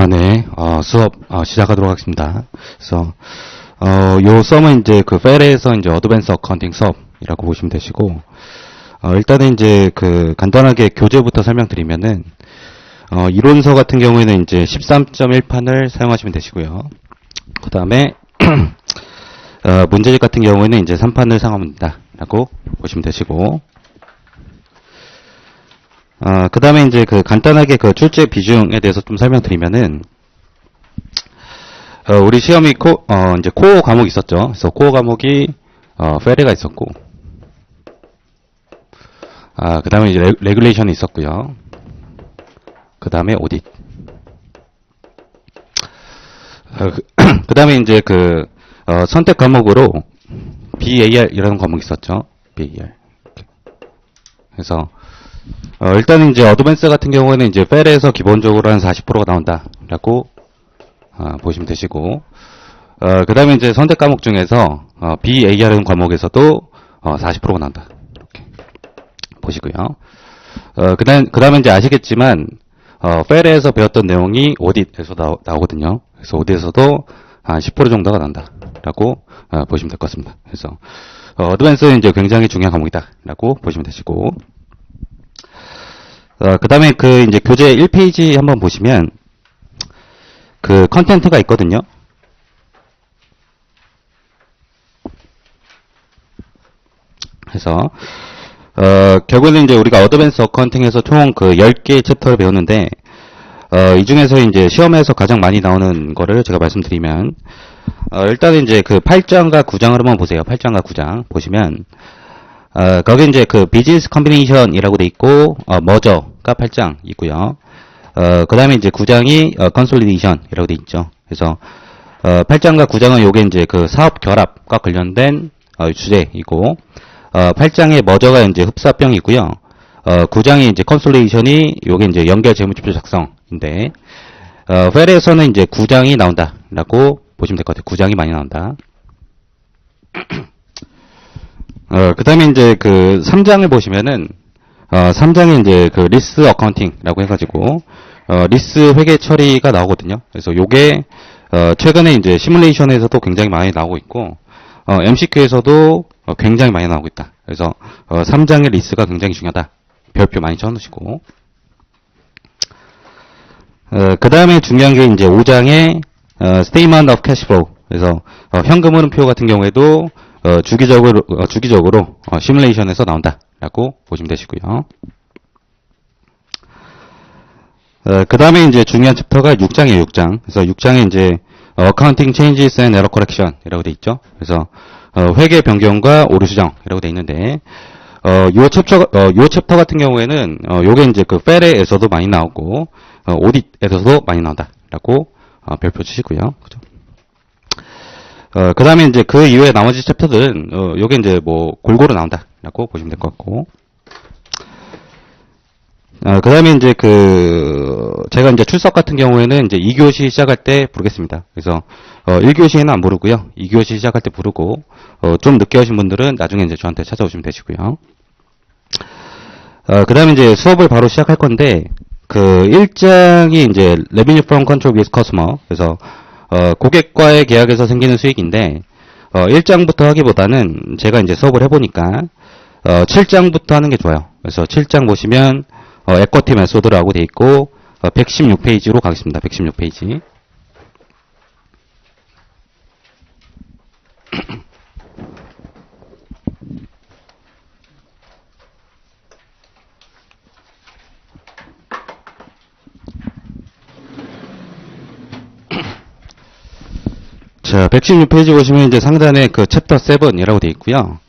네. 수업, 시작하도록 하겠습니다. 그래서, 요 수업은 이제 그 펠에서 이제 어드밴스 어카운팅 수업이라고 보시면 되시고, 일단은 이제 그 간단하게 교재부터 설명드리면은, 이론서 같은 경우에는 이제 13.1판을 사용하시면 되시고요. 그 다음에, 문제집 같은 경우에는 이제 3판을 사용하면 된다라고 보시면 되시고, 그 다음에 이제 그 간단하게 그 출제 비중에 대해서 좀 설명드리면은, 우리 시험이 이제 코어 과목이 있었죠. 그래서 코어 과목이, 페레가 있었고, 그 다음에 이제 레귤레이션이 있었고요. 그 다음에 오딧. 그 다음에 이제 그, 선택 과목으로 BAR이라는 과목이 있었죠. BAR. 그래서, 일단은 이제 어드밴스 같은 경우에는 이제 펠에서 기본적으로 한 40%가 나온다라고 보시면 되시고, 그 다음에 이제 선택 과목 중에서 BAR은 과목에서도 40%가 나온다. 이렇게 보시고요. 그 다음에 이제 아시겠지만 펠에서 배웠던 내용이 오딧에서 나오거든요. 그래서 오딧에서도 한 10% 정도가 난다라고 보시면 될 것 같습니다. 그래서 어드밴스는 이제 굉장히 중요한 과목이다라고 보시면 되시고, 그 다음에 그 이제 교재 1페이지 한번 보시면 그 컨텐트가 있거든요. 그래서 결국에는 이제 우리가 어드밴스 어카운팅에서 총 그 10개의 챕터를 배웠는데, 이 중에서 이제 시험에서 가장 많이 나오는 거를 제가 말씀드리면, 일단은 이제 그 8장과 9장을 한번 보세요. 8장과 9장 보시면, 거기 이제 그 비즈니스 컴비네이션이라고 돼 있고, 머저가 8장 있고요. 그 다음에 이제 9장이 컨솔리데이션이라고 돼 있죠. 그래서 8장과 9장은 요게 이제 그 사업 결합과 관련된 주제이고, 8장의 머저가 이제 흡사병이고요. 9장이 이제 컨솔리데이션이 요게 이제 연결 재무지표 작성인데, 펠에서는 이제 9장이 나온다라고 보시면 될 것 같아요. 9장이 많이 나온다. 그 다음에 이제 그 3장을 보시면은, 3장에 이제 그 리스 어카운팅이라고 해가지고, 리스 회계 처리가 나오거든요. 그래서 요게, 최근에 이제 시뮬레이션에서도 굉장히 많이 나오고 있고, MCQ에서도 굉장히 많이 나오고 있다. 그래서, 3장의 리스가 굉장히 중요하다. 별표 많이 쳐놓으시고. 그 다음에 중요한 게 이제 5장의, Statement of Cash Flow. 그래서, 현금 흐름표 같은 경우에도, 주기적으로 시뮬레이션에서 나온다라고 보시면 되시고요. 그 다음에 이제 중요한 챕터가 6장이에요, 6장. 그래서 6장에 이제 Accounting Changes and Error Correction이라고 돼 있죠. 그래서 회계 변경과 오류 수정이라고 돼 있는데, 요 챕터 같은 경우에는 요게 이제 그 펠에서도 많이 나오고, 오딧에서도 많이 나온다라고 별표 주시고요. 그죠? 그 다음에 이제 그 이외에 나머지 챕터들은, 요게 이제 뭐, 골고루 나온다라고 보시면 될 것 같고. 그 다음에 이제 제가 이제 출석 같은 경우에는 이제 2교시 시작할 때 부르겠습니다. 그래서, 1교시에는 안 부르고요. 2교시 시작할 때 부르고, 좀 늦게 오신 분들은 나중에 이제 저한테 찾아오시면 되시고요. 그 다음에 이제 수업을 바로 시작할 건데, 그 1장이 이제 Revenue from Control with Customer. 그래서, 고객과의 계약에서 생기는 수익인데, 1장부터 하기보다는 제가 이제 수업을 해보니까, 7장부터 하는 게 좋아요. 그래서 7장 보시면, 에쿼티 메소드라고 돼 있고, 116페이지로 가겠습니다. 116페이지. 자, 116페이지 보시면 이제 상단에 그 챕터 7이라고 돼 있고요.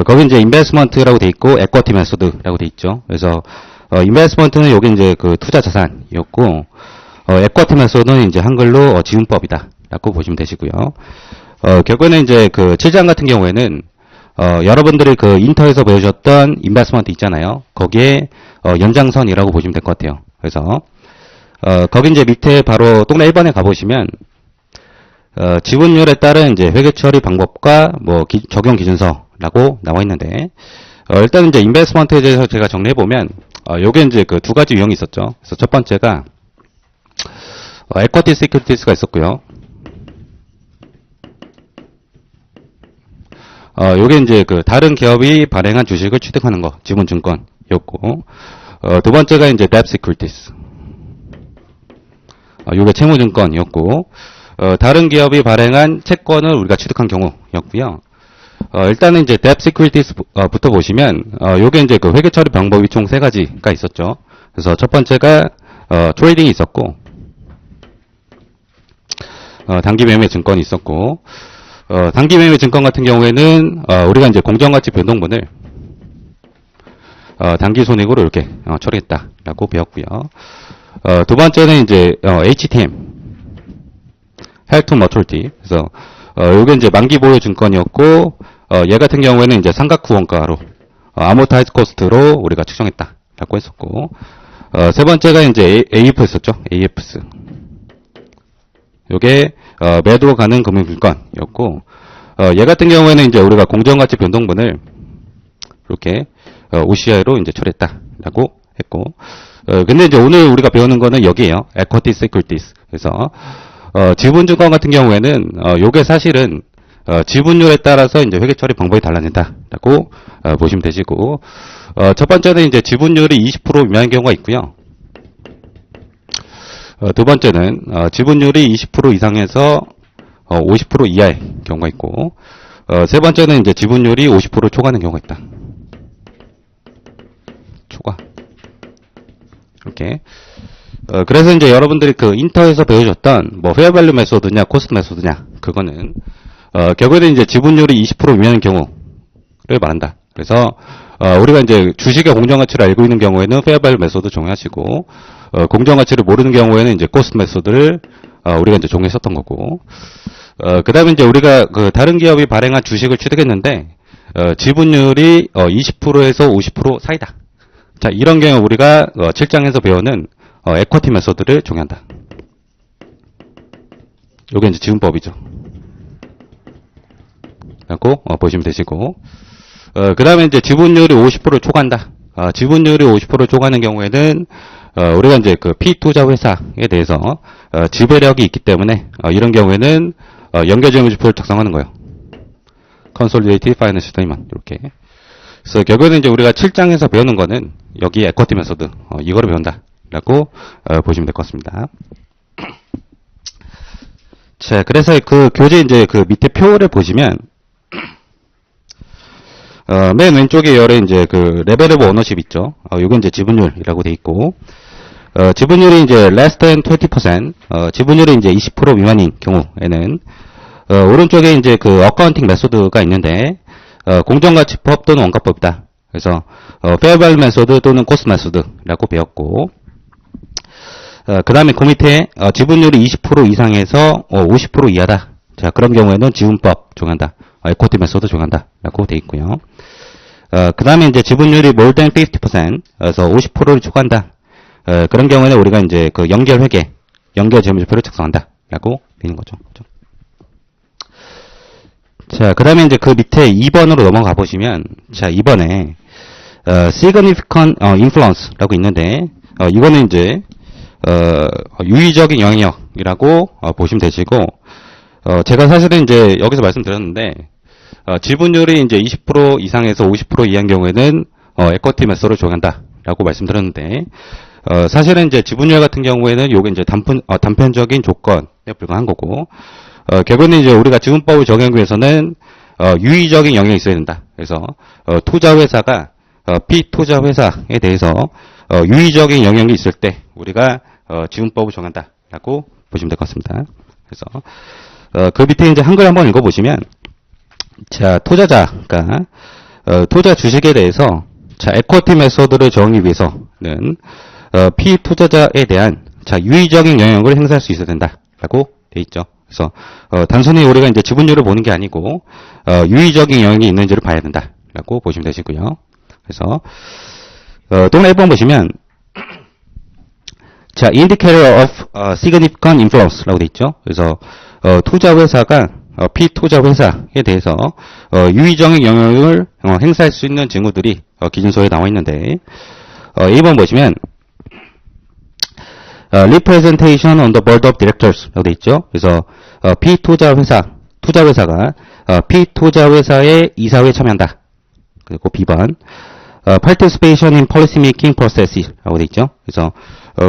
거기 이제 인베스트먼트라고 돼 있고, 에쿼티 메소드라고 돼 있죠. 그래서, 인베스트먼트는 여기 이제 그 투자 자산이었고, 에쿼티 메소드는 이제 한글로 지분법이다라고 보시면 되시고요. 결국에는 이제 그 7장 같은 경우에는, 여러분들이 그 인터에서 배우셨던 인베스트먼트 있잖아요. 거기에, 연장선이라고 보시면 될 것 같아요. 그래서, 거기 이제 밑에 바로 동네 1번에 가보시면, 지분율에 따른 이제 회계 처리 방법과 뭐 적용 기준서라고 나와 있는데, 일단 이제 인베스트먼트에 대해서 제가 정리해 보면, 요게 이제 그 두 가지 유형이 있었죠. 그래서 첫 번째가 equity securities가 있었고요. 요게 이제 그 다른 기업이 발행한 주식을 취득하는 거, 지분증권이었고, 두 번째가 이제 debt securities. 요게 채무증권이었고, 다른 기업이 발행한 채권을 우리가 취득한 경우였고요. 일단은 이제 debt securities부터 보시면, 요게 이제 그 회계 처리 방법이 총 3가지가 있었죠. 그래서 첫 번째가, 트레이딩이 있었고, 단기 매매 증권이 있었고, 단기 매매 증권 같은 경우에는, 우리가 이제 공정가치 변동분을, 단기 손익으로 이렇게, 처리했다라고 배웠고요. 두 번째는 이제, HTM, Held to Maturity. 그래서, 요게 이제 만기 보유 증권이었고, 얘 같은 경우에는 이제 삼각후 원가로, Amortized Cost로 우리가 측정했다라고 했었고, 세 번째가 이제 AFS였죠. AFS. 요게, 매도 가능 금융증권이었고, 얘 같은 경우에는 이제 우리가 공정가치 변동분을 이렇게, OCI로 이제 처리했다라고 했고, 근데 이제 오늘 우리가 배우는 거는 여기에요. Equity Securities. 그래서, 지분증권 같은 경우에는, 요게 사실은, 지분율에 따라서 이제 회계 처리 방법이 달라진다라고, 보시면 되시고, 첫 번째는 이제 지분율이 20% 미만인 경우가 있고요. 두 번째는, 지분율이 20% 이상에서, 50% 이하의 경우가 있고, 세 번째는 이제 지분율이 50% 초과하는 경우가 있다. 초과. 이렇게. 그래서 이제 여러분들이 그 인터에서 배우셨던 뭐 페어밸류 메소드냐 코스트 메소드냐 그거는 결국에는 이제 지분율이 20% 미만인 경우를 말한다. 그래서 우리가 이제 주식의 공정가치를 알고 있는 경우에는 페어밸류 메소드 적용하시고 공정가치를 모르는 경우에는 이제 코스트 메소드를 우리가 이제 적용했었던 거고 그다음에 이제 우리가 그 다른 기업이 발행한 주식을 취득했는데 지분율이 20%에서 50% 사이다. 자, 이런 경우 우리가 7장에서 배우는 에쿼티 메소드를 적용한다. 요게 이제 지분법이죠. 라고 보시면 되시고 그 다음에 이제 지분율이 50%를 초과한다. 지분율이 50%를 초과하는 경우에는 우리가 이제 그 피투자 회사에 대해서 지배력이 있기 때문에 이런 경우에는 연결재무지표를 작성하는 거예요. Consolidated Financial Statement 이렇게. 그래서 결국에는 이제 우리가 7장에서 배우는 거는 여기 에쿼티 메소드 이거를 배운다라고 보시면 될 것 같습니다. 자, 그래서 그 교재 이제 그 밑에 표를 보시면 맨 왼쪽에 열에 이제 그 레벨 오브 오너십 있죠. 요건 이제 지분율이라고 돼 있고 지분율이 이제 less than 20%, 지분율이 이제 20% 미만인 경우에는 오른쪽에 이제 그 어카운팅 메소드가 있는데 공정가치법 또는 원가법이다. 그래서 fair value 메소드 또는 cost 메소드라고 배웠고 그 다음에 그 밑에 지분율이 20% 이상에서 50% 이하다. 자, 그런 경우에는 지분법 적용한다. 에쿼티 메소드 적용한다. 라고 돼 있고요. 그 다음에 이제 지분율이 more than 50%, 그래서 50%를 초과한다. 그런 경우에는 우리가 이제 그 연결회계, 연결재무지표를 작성한다. 라고 되는 거죠. 그렇죠? 자, 그 다음에 이제 그 밑에 2번으로 넘어가 보시면, 자, 2번에, significant influence라고 있는데, 이거는 이제, 유의적인 영향력이라고 보시면 되시고, 제가 사실은 이제 여기서 말씀드렸는데, 지분율이 이제 20% 이상에서 50% 이하인 경우에는, 에쿼티 메소드를 적용한다라고 말씀드렸는데, 사실은 이제 지분율 같은 경우에는 요게 이제 단편적인 조건에 불과한 거고, 결국에는 이제 우리가 지분법을 적용하기 위해서는, 유의적인 영향이 있어야 된다. 그래서, 투자회사가, 피투자 회사에 대해서, 유의적인 영향이 있을 때, 우리가, 지분법을 적용한다라고 보시면 될 것 같습니다. 그래서, 그 밑에 이제 한글 한번 읽어보시면, 자, 투자자가, 투자 주식에 대해서, 자, 에쿼티 메소드를 적용하기 위해서는, 피투자자에 대한, 자, 유의적인 영향을 행사할 수 있어야 된다라고 돼 있죠. 그래서, 단순히 우리가 이제 지분율을 보는 게 아니고, 유의적인 영향이 있는지를 봐야 된다라고 보시면 되시고요. 그래서, 또 1번 보시면, 자, indicator of significant influence라고 돼 있죠. 그래서, 투자 회사가, 피투자 회사에 대해서, 유의적인 영향을 행사할 수 있는 징후들이 기준서에 나와 있는데, 1번 보시면, representation on the board of directors 라고 돼 있죠. 그래서 투자회사가 피투자회사의 이사회에 참여한다. 그리고 B번 participation in policy making process 라고 돼 있죠. 그래서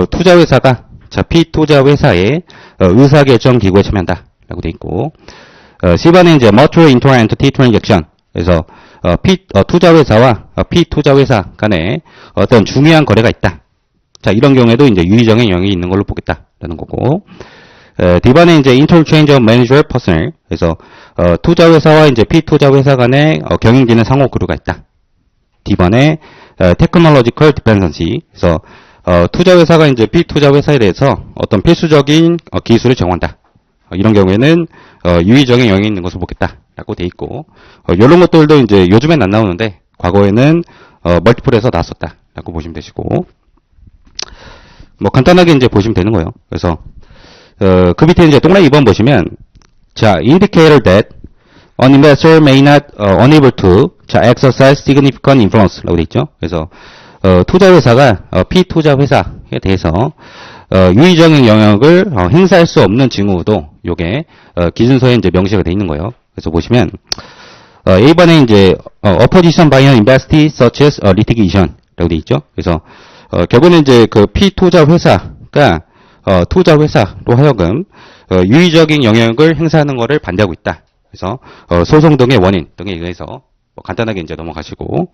투자회사가 피투자회사의 의사결정 기구에 참여한다. 라고 돼 있고 C번에 이제 mutual inter-entity transaction 그래서 투자회사와 피투자회사 간에 어떤 중요한 거래가 있다. 자, 이런 경우에도 이제 유의적인 영역이 있는 걸로 보겠다라는 거고. D번에 이제 interchange of manager personnel. 그래서 투자회사와 이제 피투자회사 간에 경영진의 상호 교류가 있다. D번에 technological dependency. 그래서 투자회사가 이제 피투자회사에 대해서 어떤 필수적인 기술을 제공한다. 이런 경우에는 유의적인 영역이 있는 것을 보겠다라고 돼 있고, 이런 것들도 이제 요즘엔 안 나오는데 과거에는 멀티플에서 나왔었다라고 보시면 되시고, 뭐 간단하게 이제 보시면 되는 거예요. 그래서 그 밑에 이제 동그라미 2번 보시면, 자, indicator that an investor may not unable to exercise significant influence라고 돼 있죠. 그래서 투자회사가 피투자회사에 대해서 유의적인 영역을 행사할 수 없는 징후도 요게 기준서에 이제 명시가 돼 있는 거예요. 그래서 보시면 A번에 이제 opposition by an investee such as litigation라고 돼 있죠. 그래서 결국은 이제 그 피투자 회사가 투자회사로 하여금 유의적인 영역을 행사하는 것을 반대하고 있다. 그래서 소송 등의 원인 등에 의해서 뭐 간단하게 이제 넘어가시고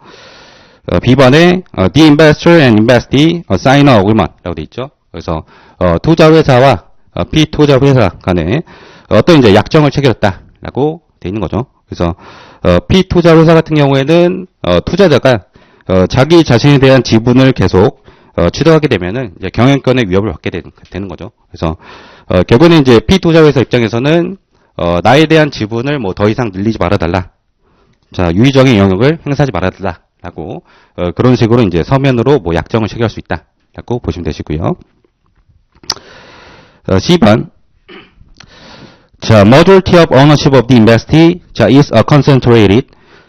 B번에 the investor and investee sign an agreement라고 돼 있죠. 그래서 투자회사와 피투자회사 간에 어떤 이제 약정을 체결했다라고 돼 있는 거죠. 그래서 피투자회사 같은 경우에는 투자자가 자기 자신에 대한 지분을 계속 취득하게 되면은 이제 경영권의 위협을 받게 되는 거죠. 그래서 결국에는 이제 피투자회사 입장에서는 나에 대한 지분을 뭐 더 이상 늘리지 말아달라. 자, 유의적인 영역을 행사하지 말아달라라고 그런 식으로 이제 서면으로 뭐 약정을 체결할 수 있다라고 보시면 되시고요. C번. 자, majority of ownership of the investee, 자, is concentrated,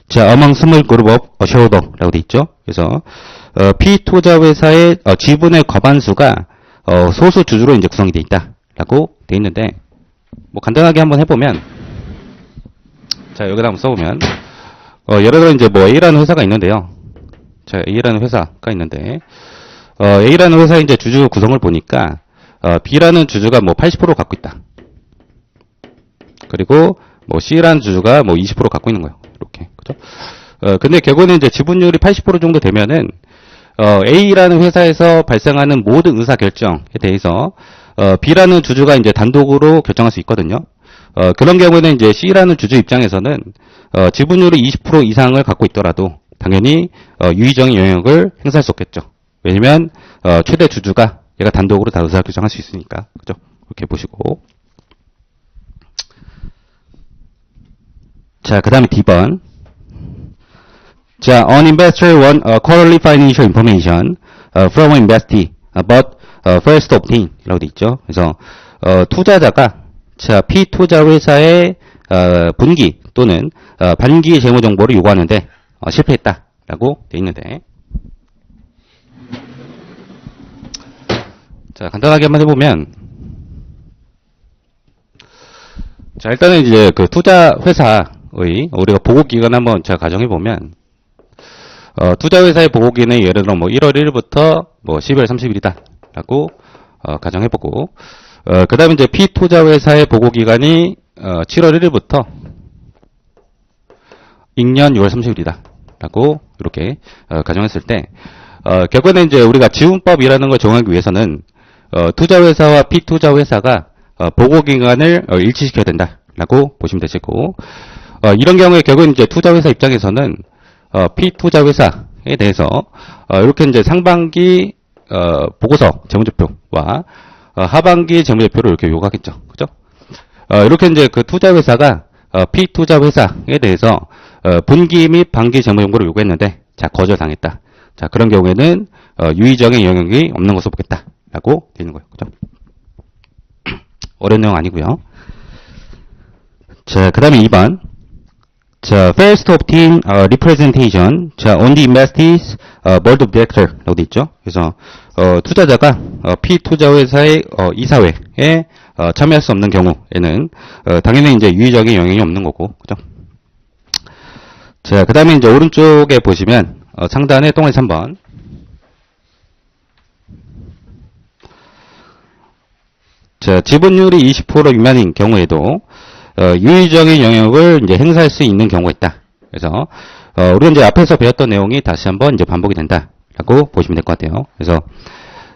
자, among small group of shareholder라고 돼 있죠. 그래서, 피투자회사의 지분의 과반수가, 소수 주주로 이제 구성이 돼 있다라고 돼 있는데, 뭐, 간단하게 한번 해보면, 자, 여기다 한번 써보면, 예를 들어 이제 뭐, A라는 회사가 있는데요. 자, A라는 회사가 있는데, A라는 회사의 이제 주주 구성을 보니까, B라는 주주가 뭐 80% 갖고 있다. 그리고 뭐 C라는 주주가 뭐 20% 갖고 있는 거예요. 이렇게. 그죠? 근데 결국에는 이제 지분율이 80% 정도 되면은, A라는 회사에서 발생하는 모든 의사 결정에 대해서, B라는 주주가 이제 단독으로 결정할 수 있거든요. 그런 경우에는 이제 C라는 주주 입장에서는, 지분율이 20% 이상을 갖고 있더라도, 당연히, 유의적인 영역을 행사할 수 없겠죠. 왜냐면, 최대 주주가 얘가 단독으로 다 의사결정할 수 있으니까. 그죠? 이렇게 보시고. 자, 그 다음에 D번. 자, an investor want quarterly financial information from an investee, but first obtain 이라고 돼 있죠. 그래서, 투자자가, 자, 피투자회사의 분기 또는 반기 재무 정보를 요구하는데, 실패했다라고 돼 있는데, 자, 간단하게 한번 해보면, 자, 일단은 이제 그 투자회사의 우리가 보고기간 한번 제가 가정해보면, 투자회사의 보고기간은 예를 들어 뭐 1월 1일부터 뭐 12월 30일이다. 라고, 가정해보고, 그 다음에 이제 피투자회사의 보고기간이, 7월 1일부터 익년 6월 30일이다. 라고, 이렇게, 가정했을 때, 결국에는 이제 우리가 지분법이라는 걸 정하기 위해서는, 투자회사와 피투자회사가 보고기간을 일치시켜야 된다라고 보시면 되시고, 이런 경우에 결국은 이제 투자회사 입장에서는 피투자회사에 대해서 이렇게 이제 상반기 보고서 재무제표와 하반기 재무제표를 이렇게 요구하겠죠, 그죠? 이렇게 이제 그 투자회사가 피투자회사에 대해서 분기 및 반기 재무정보를 요구했는데, 자, 거절당했다. 자, 그런 경우에는 유의적인 영역이 없는 것으로 보겠다. 라고 되는 거예요. 그죠? 어려운 내용 아니고요. 자, 그 다음에 2번. 자, fails to obtain representation. 자, on the investees board of director 라고 돼 있죠. 그래서 투자자가 피투자 회사의 이사회에 참여할 수 없는 경우에는 당연히 이제 유의적인 영향이 없는 거고, 그죠? 자, 그 다음에 이제 오른쪽에 보시면 상단에 동그라미 3번. 자, 지분율이 20% 미만인 경우에도 유의적인 영역을 이제 행사할 수 있는 경우가 있다. 그래서 우리가 이제 앞에서 배웠던 내용이 다시 한번 이제 반복이 된다라고 보시면 될 것 같아요. 그래서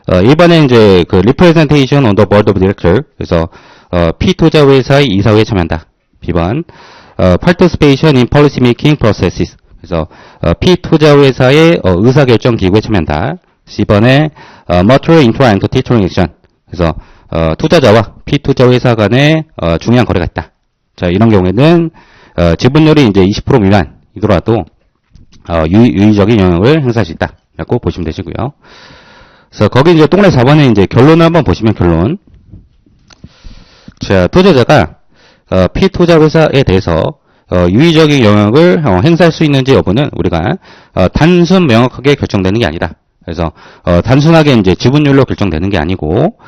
1번에 이제 그 representation on the board of director, 그래서 피투자 회사의 이사회에 참여한다. B번 participation in policy making processes, 그래서 피투자 회사의 의사결정 기구에 참여한다. C번에 mutual intra-entity transaction, 그래서 투자자와 피투자 회사 간에 중요한 거래가 있다. 자, 이런 경우에는 지분율이 이제 20% 미만이더라도 유의적인 영향을 행사할 수 있다라고 보시면 되시고요. 그래서 거기 이제 동그라미 4번에 이제 결론을 한번 보시면 결론. 자, 투자자가 피투자 회사에 대해서 유의적인 영향을 행사할 수 있는지 여부는 우리가 단순 명확하게 결정되는 게 아니다. 그래서 단순하게 이제 지분율로 결정되는 게 아니고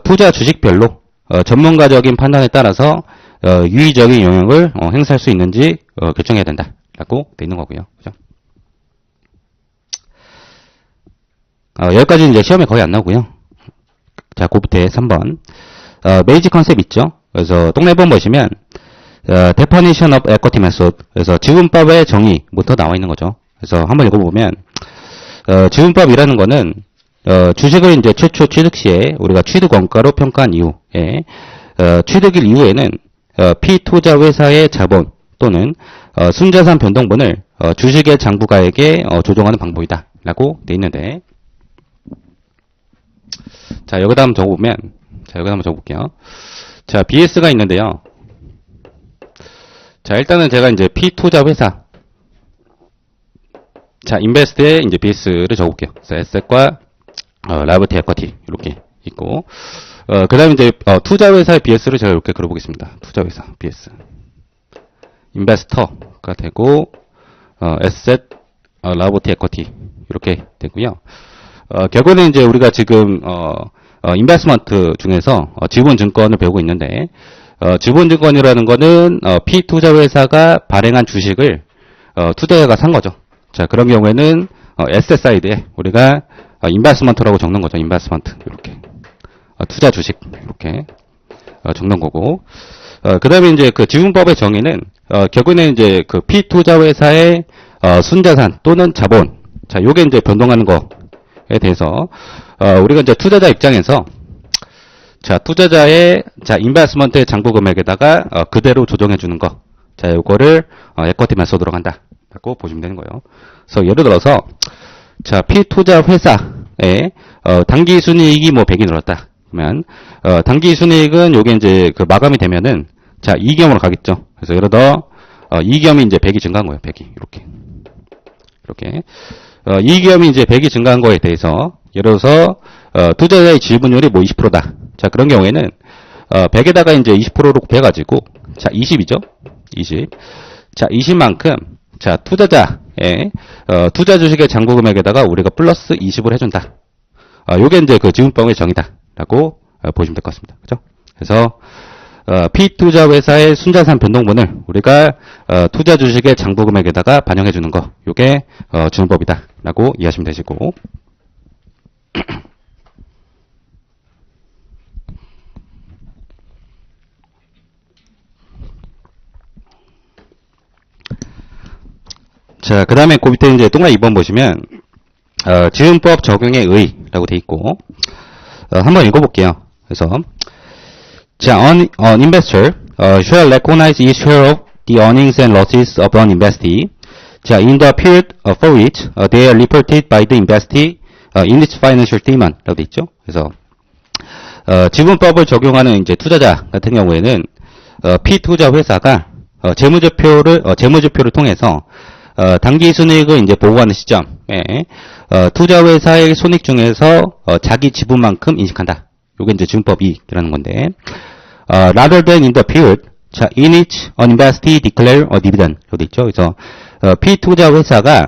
투자 주식별로 전문가적인 판단에 따라서 유의적인 영향을 행사할 수 있는지 결정해야 된다라고 돼 있는 거고요. 그죠? 여기까지 이제 시험에 거의 안 나오고요. 자, 그 밑에 3번 메이지 컨셉 있죠? 그래서 동네 번 보시면 definition of equity method, 그래서 지분법의 정의부터 나와 있는 거죠. 그래서 한번 읽어보면 지분법이라는 거는 주식을 이제 최초 취득 시에 우리가 취득 원가로 평가한 이후에 취득일 이후에는 피투자 회사의 자본 또는 순자산 변동분을 주식의 장부가액에 조정하는 방법이다 라고 돼 있는데, 자, 여기다 한번 적어보면, 자, 여기다 한번 적어볼게요. 자, BS가 있는데요. 자, 일단은 제가 이제 피투자 회사, 자, 인베스트에 이제 BS를 적어볼게요. 그래서 에셋과 라이ability equity 이렇게 있고, 그 다음에 이제 투자 회사의 BS를 제가 이렇게 그려보겠습니다. 투자 회사 BS, 인베스터가 되고, 에셋, 라이ability equity 이렇게 되고요. 결국에는 이제 우리가 지금 인베스트먼트 중에서 지분증권을 배우고 있는데, 지분증권이라는 거는 피투자 회사가 발행한 주식을 투자자가 산 거죠. 자, 그런 경우에는 에셋 사이드에 우리가 인베스트먼트라고 적는 거죠. 인베스트먼트 이렇게 투자 주식 이렇게 적는 거고, 그 다음에 이제 그 지분법의 정의는 결국에는 이제 그 피투자 회사의 순자산 또는 자본, 자, 요게 이제 변동하는 거에 대해서 우리가 이제 투자자 입장에서, 자, 투자자의 인베스트먼트의 장부 금액에다가 그대로 조정해 주는 거, 자, 요거를 에쿼티 메소드로 간다라고 보시면 되는 거예요. 그래서 예를 들어서, 자, 피투자 회사의 당기 순이익이 뭐 100이 늘었다. 그러면 당기 순이익은 요게 이제 그 마감이 되면은, 자, 이익염으로 가겠죠. 그래서 예를 들어 이익염이 이제 100이 증가한 거예요. 100이 이렇게 이익염이 이제 100이 증가한 거에 대해서, 예를 들어서 투자자의 지분율이 뭐 20%다. 자, 그런 경우에는 100에다가 이제 20%로 곱해가지고, 자, 20이죠. 20. 자, 20만큼, 자, 투자자의 투자 주식의 잔고 금액에다가 우리가 플러스 20을 해준다. 요게 이제 그 지분법의 정의다라고 보시면 될 것 같습니다. 그죠? 그래서 피투자 회사의 순자산 변동분을 우리가 투자 주식의 장부 금액에다가 반영해 주는 거, 요게 지분법이다라고 이해하시면 되시고. 자, 그 다음에 그 밑에 이제 동그라미 2번 보시면, 지분법 적용에 의라고 돼 있고, 한번 읽어볼게요. 그래서, 자, an investor shall recognize each share of the earnings and losses of an investee, 자, in the period for which they are reported by the investee in its financial statement 라고 돼 있죠. 그래서, 지분법을 적용하는 이제 투자자 같은 경우에는, 피투자 회사가, 재무제표를 통해서, 당기 순이익을 이제 보고하는 시점에 투자 회사의 손익 중에서 자기 지분만큼 인식한다. 요게 이제 지분법 이익이라는 건데, rather than in the period, 자, in which an investee declare a dividend 라고 돼 있죠. 그래서 피투자 회사가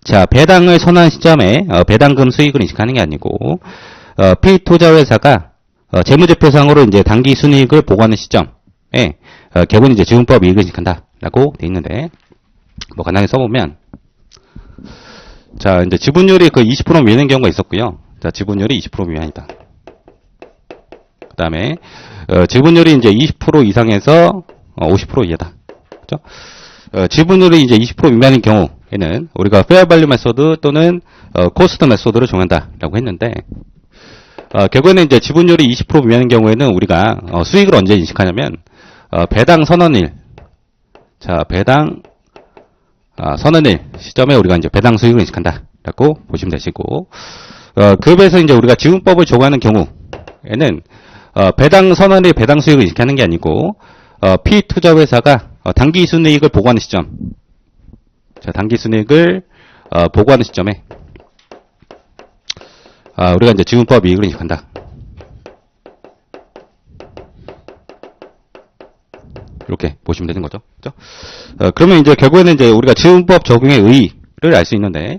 자, 배당을 선언한 시점에 배당금 수익을 인식하는 게 아니고 피투자 회사가 재무제표상으로 이제 당기 순이익을 보고하는 시점에 결국은 이제 지분법 이익을 인식한다라고 돼 있는데 뭐 간단하게 써보면 자, 이제 지분율이 그 20% 미만인 경우가 있었고요. 자, 지분율이 20% 미만이다. 그 다음에 지분율이 이제 20% 이상에서 50% 이하다. 그죠? 지분율이 이제 20% 미만인 경우에는 우리가 페어 발류 메소드 또는 코스트 메소드를 정한다라고 했는데 결국에는 이제 지분율이 20% 미만인 경우에는 우리가 수익을 언제 인식하냐면 배당 선언일, 자, 배당 선언일 시점에 우리가 이제 배당 수익을 인식한다라고 보시면 되시고 그에 비해서 이제 우리가 지분법을 적용하는 경우에는 배당 선언일 배당 수익을 인식하는 게 아니고 피투자 회사가 당기 순이익을 보고하는 시점, 자, 당기 순이익을 보고하는 시점에 우리가 이제 지분법 이익을 인식한다. 이렇게 보시면 되는 거죠. 그죠? 그러면 이제 결국에는 이제 우리가 지분법 적용의 의의를 알 수 있는데,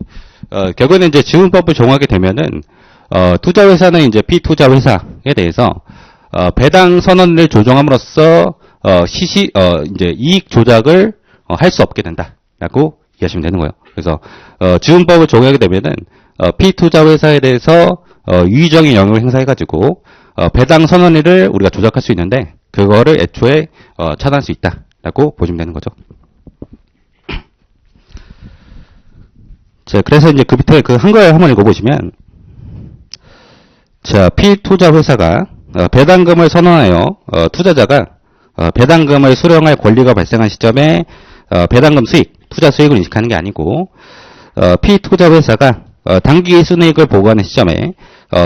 결국에는 이제 지분법을 적용하게 되면은, 투자 회사는 이제 피투자 회사에 대해서, 배당 선언을 조정함으로써, 이제 이익 조작을 할 수 없게 된다라고 이해하시면 되는 거예요. 그래서, 지분법을 적용하게 되면은, 피투자 회사에 대해서, 유의적인 영역을 행사해가지고, 배당 선언일을 우리가 조작할 수 있는데, 그거를 애초에 차단할 수 있다라고 보시면 되는 거죠. 자, 그래서 이제 그 밑에 그 한글 한번 읽어보시면, 자, 피투자 회사가 배당금을 선언하여 투자자가 배당금을 수령할 권리가 발생한 시점에 배당금 수익, 투자 수익을 인식하는 게 아니고 피투자 회사가 당기 순이익을 보고하는 시점에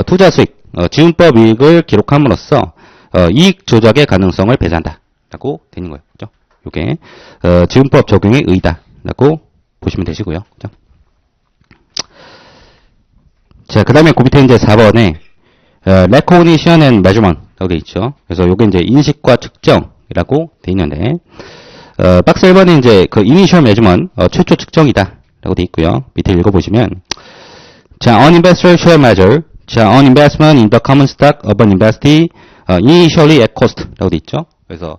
투자 수익, 지분법 이익을 기록함으로써 이익 조작의 가능성을 배제한다라고 되는 거예요. 그죠? 요게 지분법 적용의 의의다라고 보시면 되시고요. 그죠? 자, 그다음에 그 밑에 이제 4번에 recognition and measurement라고 돼 있죠. 그래서 요게 이제 인식과 측정이라고 돼 있는데 박스 1번에 이제 그 initial measurement 최초 측정이다라고 돼 있고요. 밑에 읽어보시면 자, an investor shall measure 자, an investment in the common stock of an investee initially at cost라고 돼 있죠. 그래서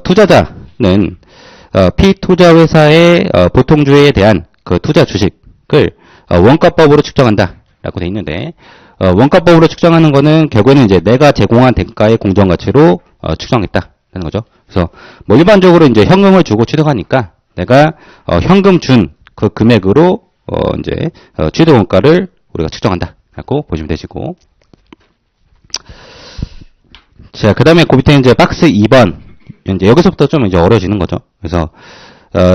투자자는 피투자 회사의 보통주에 대한 그 투자 주식을 원가법으로 측정한다라고 돼 있는데 원가법으로 측정하는 거는 결국에는 이제 내가 제공한 대가의 공정가치로 측정했다라는 거죠. 그래서 뭐 일반적으로 이제 현금을 주고 취득하니까 내가 현금 준 그 금액으로 이제 취득 원가를 우리가 측정한다라고 보시면 되시고. 자, 그 다음에 그 밑에 이제 박스 2번. 이제 여기서부터 좀 이제 어려워지는 거죠. 그래서,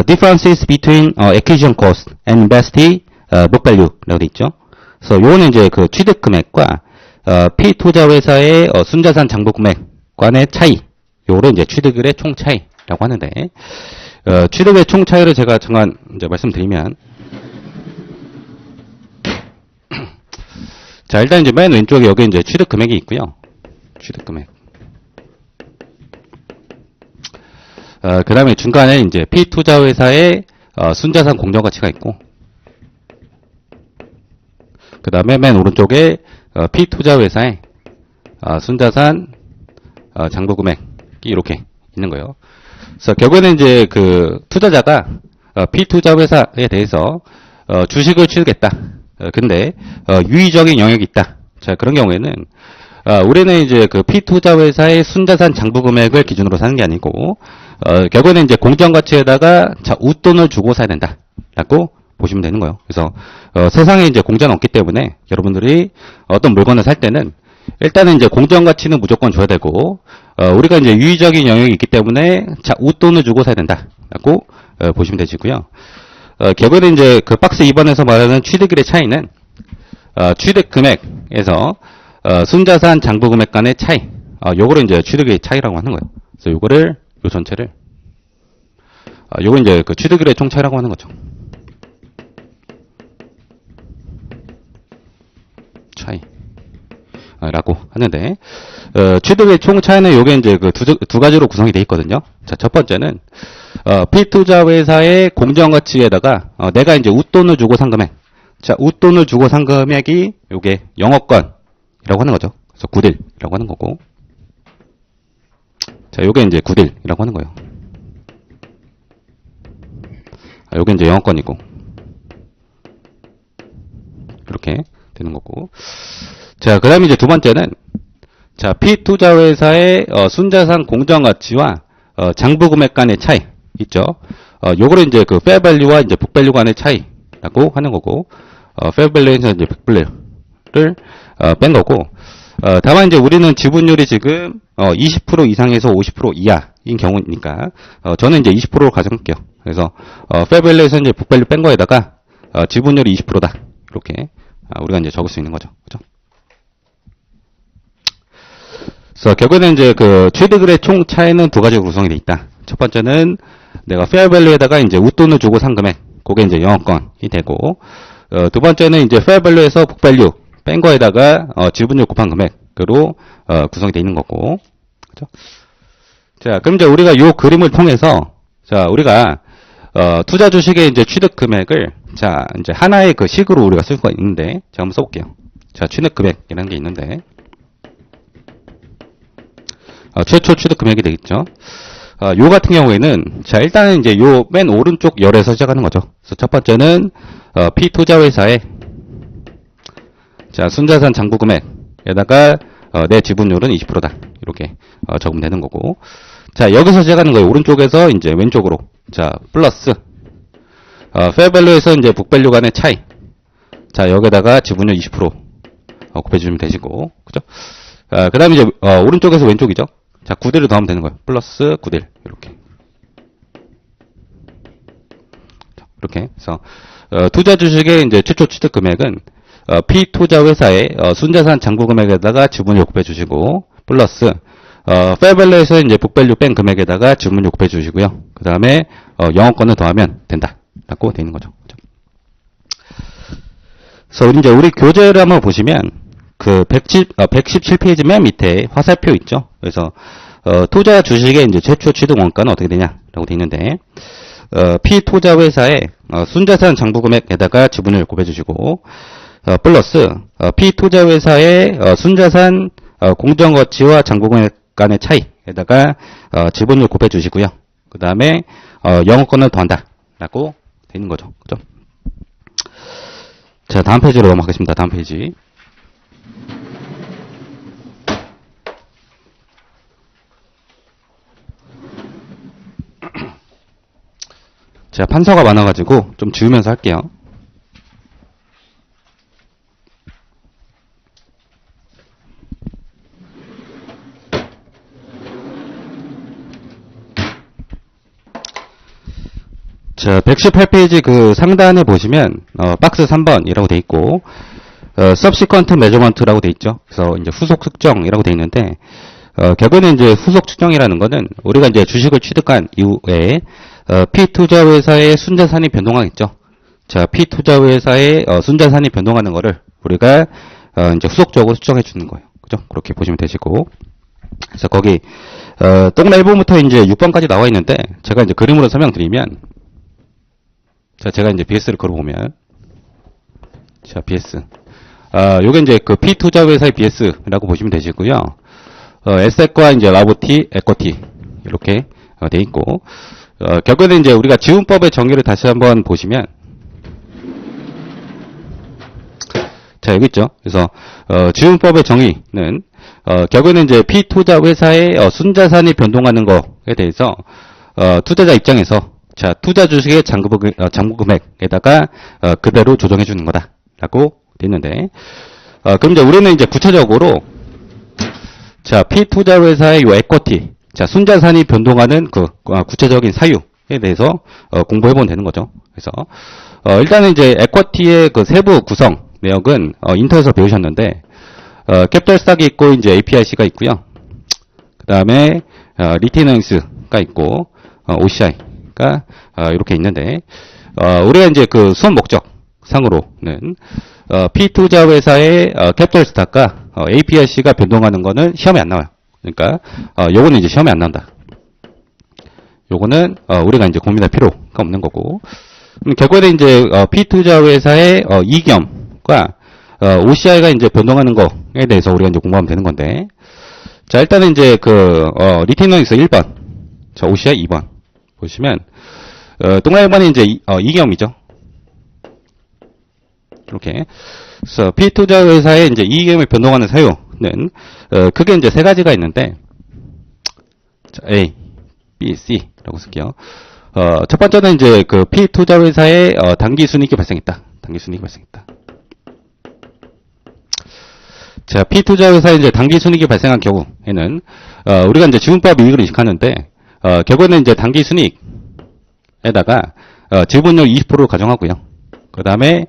differences between acquisition cost and investee book value라고 돼 있죠. 그래서 요거는 이제 그 취득 금액과, 피투자 회사의 순자산 장부 금액 간의 차이. 요거를 이제 취득일의 총 차이라고 하는데, 취득의 총 차이를 제가 잠깐 이제 말씀드리면, 자, 일단 이제 맨 왼쪽에 여기 이제 취득 금액이 있고요. 취득 금액. 그 다음에 중간에 이제 피투자 회사의 순자산 공정가치가 있고, 그 다음에 맨 오른쪽에 피투자 회사의 순자산 장부금액이 이렇게 있는 거예요. 그래서 결국에는 이제 그 투자자가 피투자 회사에 대해서 주식을 취득했다. 근데 유의적인 영역이 있다. 자, 그런 경우에는 우리는 이제 그 피투자 회사의 순자산 장부금액을 기준으로 사는 게 아니고 결국에는 이제 공정가치에다가 자, 웃돈을 주고 사야 된다라고 보시면 되는 거예요. 그래서 세상에 이제 공짜는 없기 때문에 여러분들이 어떤 물건을 살 때는 일단은 이제 공정가치는 무조건 줘야 되고 우리가 이제 유의적인 영역이 있기 때문에 자, 웃돈을 주고 사야 된다라고 보시면 되시고요. 결국에는 이제 그 박스 2번에서 말하는 취득일의 차이는 취득 금액에서 순자산 장부 금액 간의 차이, 요거를 이제 취득의 차이라고 하는 거예요. 그래서 요거를 요 전체를 요거 이제 그 취득일의 총 차이라고 하는 거죠. 차이. 라고 하는데, 취득의 총 차이는 요게 이제 그 두 가지로 구성이 되어 있거든요. 자, 첫 번째는, 피투자회사의 공정가치에다가, 내가 이제 웃돈을 주고 산 금액. 자, 웃돈을 주고 산 금액이 요게 영업권이라고 하는 거죠. 그래서 굿윌이라고 하는 거고. 자, 요게 이제 굿윌이라고 하는 거예요. 요게 이제 영업권이고. 이렇게 되는 거고. 자, 그 다음에 이제 두 번째는, 자, 피투자회사의 순자산 공정가치와 장부금액 간의 차이 있죠. 요거를 이제 그 페어밸류와 이제 북밸류 간의 차이라고 하는 거고, 페어밸류에서 이제 북밸류를 뺀 거고, 다만 이제 우리는 지분율이 지금 20% 이상에서 50% 이하인 경우니까 저는 이제 20%로 가정할게요. 그래서 페어밸류에서 이제 북밸류 뺀 거에다가 지분율이 20%다. 이렇게 우리가 이제 적을 수 있는 거죠. 그죠? 그래서 결국에는 이제 그 취득의 총 차이는 두 가지로 구성이 돼 있다. 첫 번째는 내가 페어밸류에다가 이제 웃돈을 주고 산 금액, 그게 이제 영업권이 되고, 두 번째는 이제 페어밸류에서 북밸류 뺀 거에다가 지분율 곱한 금액으로 구성이 돼 있는 거고. 그죠? 자, 그럼 이제 우리가 요 그림을 통해서 자, 우리가 투자 주식의 이제 취득 금액을 자, 이제 하나의 그 식으로 우리가 쓸 수가 있는데, 제가 한번 써볼게요. 자, 취득 금액이라는 게 있는데, 최초 취득 금액이 되겠죠. 요 같은 경우에는, 자, 일단은 이제 요 맨 오른쪽 열에서 시작하는 거죠. 그래서 첫 번째는, 피투자회사의, 자, 순자산 장부 금액에다가, 내 지분율은 20%다. 이렇게, 적으면 되는 거고. 자, 여기서 시작하는 거예요. 오른쪽에서 이제 왼쪽으로. 자, 플러스, 페어밸류에서 이제 북밸류 간의 차이. 자, 여기다가 지분율 20% 곱해주시면 되시고, 그죠? 그 다음에 이제, 오른쪽에서 왼쪽이죠? 자, 9딜을 더하면 되는 거예요. 플러스 9딜. 이렇게. 이렇게. 그래서, 투자 주식의 이제 최초 취득 금액은, 피투자 회사의, 순자산 장부 금액에다가 지분율 곱해주시고, 플러스, 페어밸류에서 이제 북밸류 뺀 금액에다가 지분율 곱해주시고요. 그 다음에, 영업권을 더하면 된다. 라고 되어 있는 거죠. 그래서 이제 우리 교재를 한번 보시면, 그 117페이지 맨 밑에 화살표 있죠. 그래서 투자 주식의 이제 최초 취득 원가는 어떻게 되냐라고 되어 있는데, 피투자 회사의 순자산 장부 금액에다가 지분율 곱해주시고, 플러스 피투자 회사의 순자산 공정가치와 장부 금액 간의 차이에다가 지분율 곱해주시고요. 그 다음에 영업권을 더한다라고 되어 있는 거죠. 그죠? 자, 다음 페이지로 넘어가겠습니다. 다음 페이지. 제가 판서가 많아가지고 좀 지우면서 할게요. 자, 118페이지 그 상단에 보시면 박스 3번이라고 돼 있고, subsequent measurement라고 돼 있죠. 그래서 이제 후속 측정이라고 돼 있는데, 결국에는 이제 후속 측정이라는 거는 우리가 이제 주식을 취득한 이후에 피투자회사의 순자산이 변동하겠죠. 자, 피투자회사의 순자산이 변동하는 거를 우리가 이제 후속적으로 측정해 주는 거예요. 그죠? 그렇게 보시면 되시고. 그래서 거기 동그라미 1번부터 이제 6번까지 나와 있는데, 제가 이제 그림으로 설명드리면, 자, 제가 이제 BS를 걸어보면, 자, BS. 요게 이제 그 피투자회사의 BS라고 보시면 되시고요. 에셋과 이제 라보티, 에쿼티 이렇게 돼 있고, 결국에는 이제 우리가 지분법의 정의를 다시 한번 보시면, 자, 여기 있죠. 그래서 지분법의 정의는 결국에는 이제 피투자 회사의 순자산이 변동하는 것에 대해서 투자자 입장에서 자, 투자 주식의 장부 금액에다가 그대로 조정해 주는 거다라고 돼 있는데, 그럼 이제 우리는 이제 구체적으로 자, 피투자 회사의 요 에쿼티, 자, 순자산이 변동하는 그 구체적인 사유에 대해서 공부해 보면 되는 거죠. 그래서 일단은 이제 에쿼티의 그 세부 구성 내역은 인터에서 배우셨는데, 캐피털 스탁이 있고 이제 APIC가 있고요. 그다음에 리테이너인스가 있고 OCI가 이렇게 있는데, 우리가 이제 그 수업 목적 상으로는 피투자 회사의 캐피털 스탁과 APRC가 변동하는 거는 시험에 안 나와요. 그러니까 요거는 이제 시험에 안 나온다. 요거는 우리가 이제 고민할 필요가 없는 거고. 결국에는 이제 P투자 회사의 이익염과 OCI가 이제 변동하는 거에 대해서 우리가 이제 공부하면 되는 건데. 자, 일단은 이제 리테인 어닝스 1번. 자, OCI 2번. 보시면 동그라미 1번이 이제 이익염이죠. 이렇게. 그래서 P투자 회사의 이제 이익염을 변동하는 사유는 크게 이제 세 가지가 있는데, 자, A, B, C라고 쓸게요. 첫 번째는 이제 P투자 회사의 단기 순이익이 발생했다. 단기 순이익이 발생했다. 자, P투자 회사의 이제 단기 순이익이 발생한 경우에는 우리가 이제 지분법 이익을 인식하는데 결국에는 이제 단기 순이익에다가 지분율 20%를 가정하고요. 그 다음에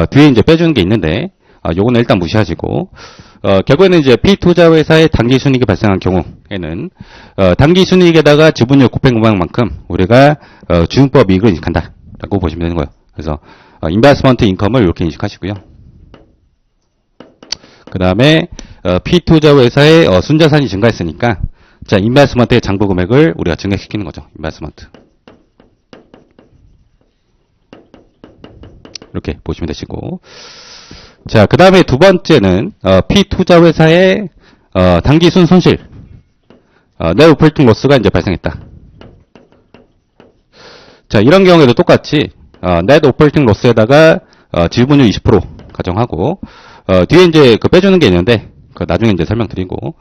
뒤에 이제 빼주는 게 있는데 요거는 일단 무시하시고 결국에는 이제 P투자 회사의 단기 순이익이 발생한 경우에는 단기 순이익에다가 지분율 곱한 것만큼 우리가 지분법 이익을 인식한다라고 보시면 되는 거예요. 그래서 인베스트먼트 인컴을 이렇게 인식하시고요. 그 다음에 P투자 회사의 순자산이 증가했으니까 자, 인베스트먼트의 장부 금액을 우리가 증액시키는 거죠. 인베스트먼트. 이렇게 보시면 되시고. 자, 그 다음에 두 번째는 P투자 회사의 단기 순손실, 넷 오퍼레이팅 로스가 이제 발생했다. 자, 이런 경우에도 똑같이 넷 오퍼레이팅 로스에다가 지분율 20% 가정하고 뒤에 이제 빼주는 게 있는데 나중에 이제 설명드리고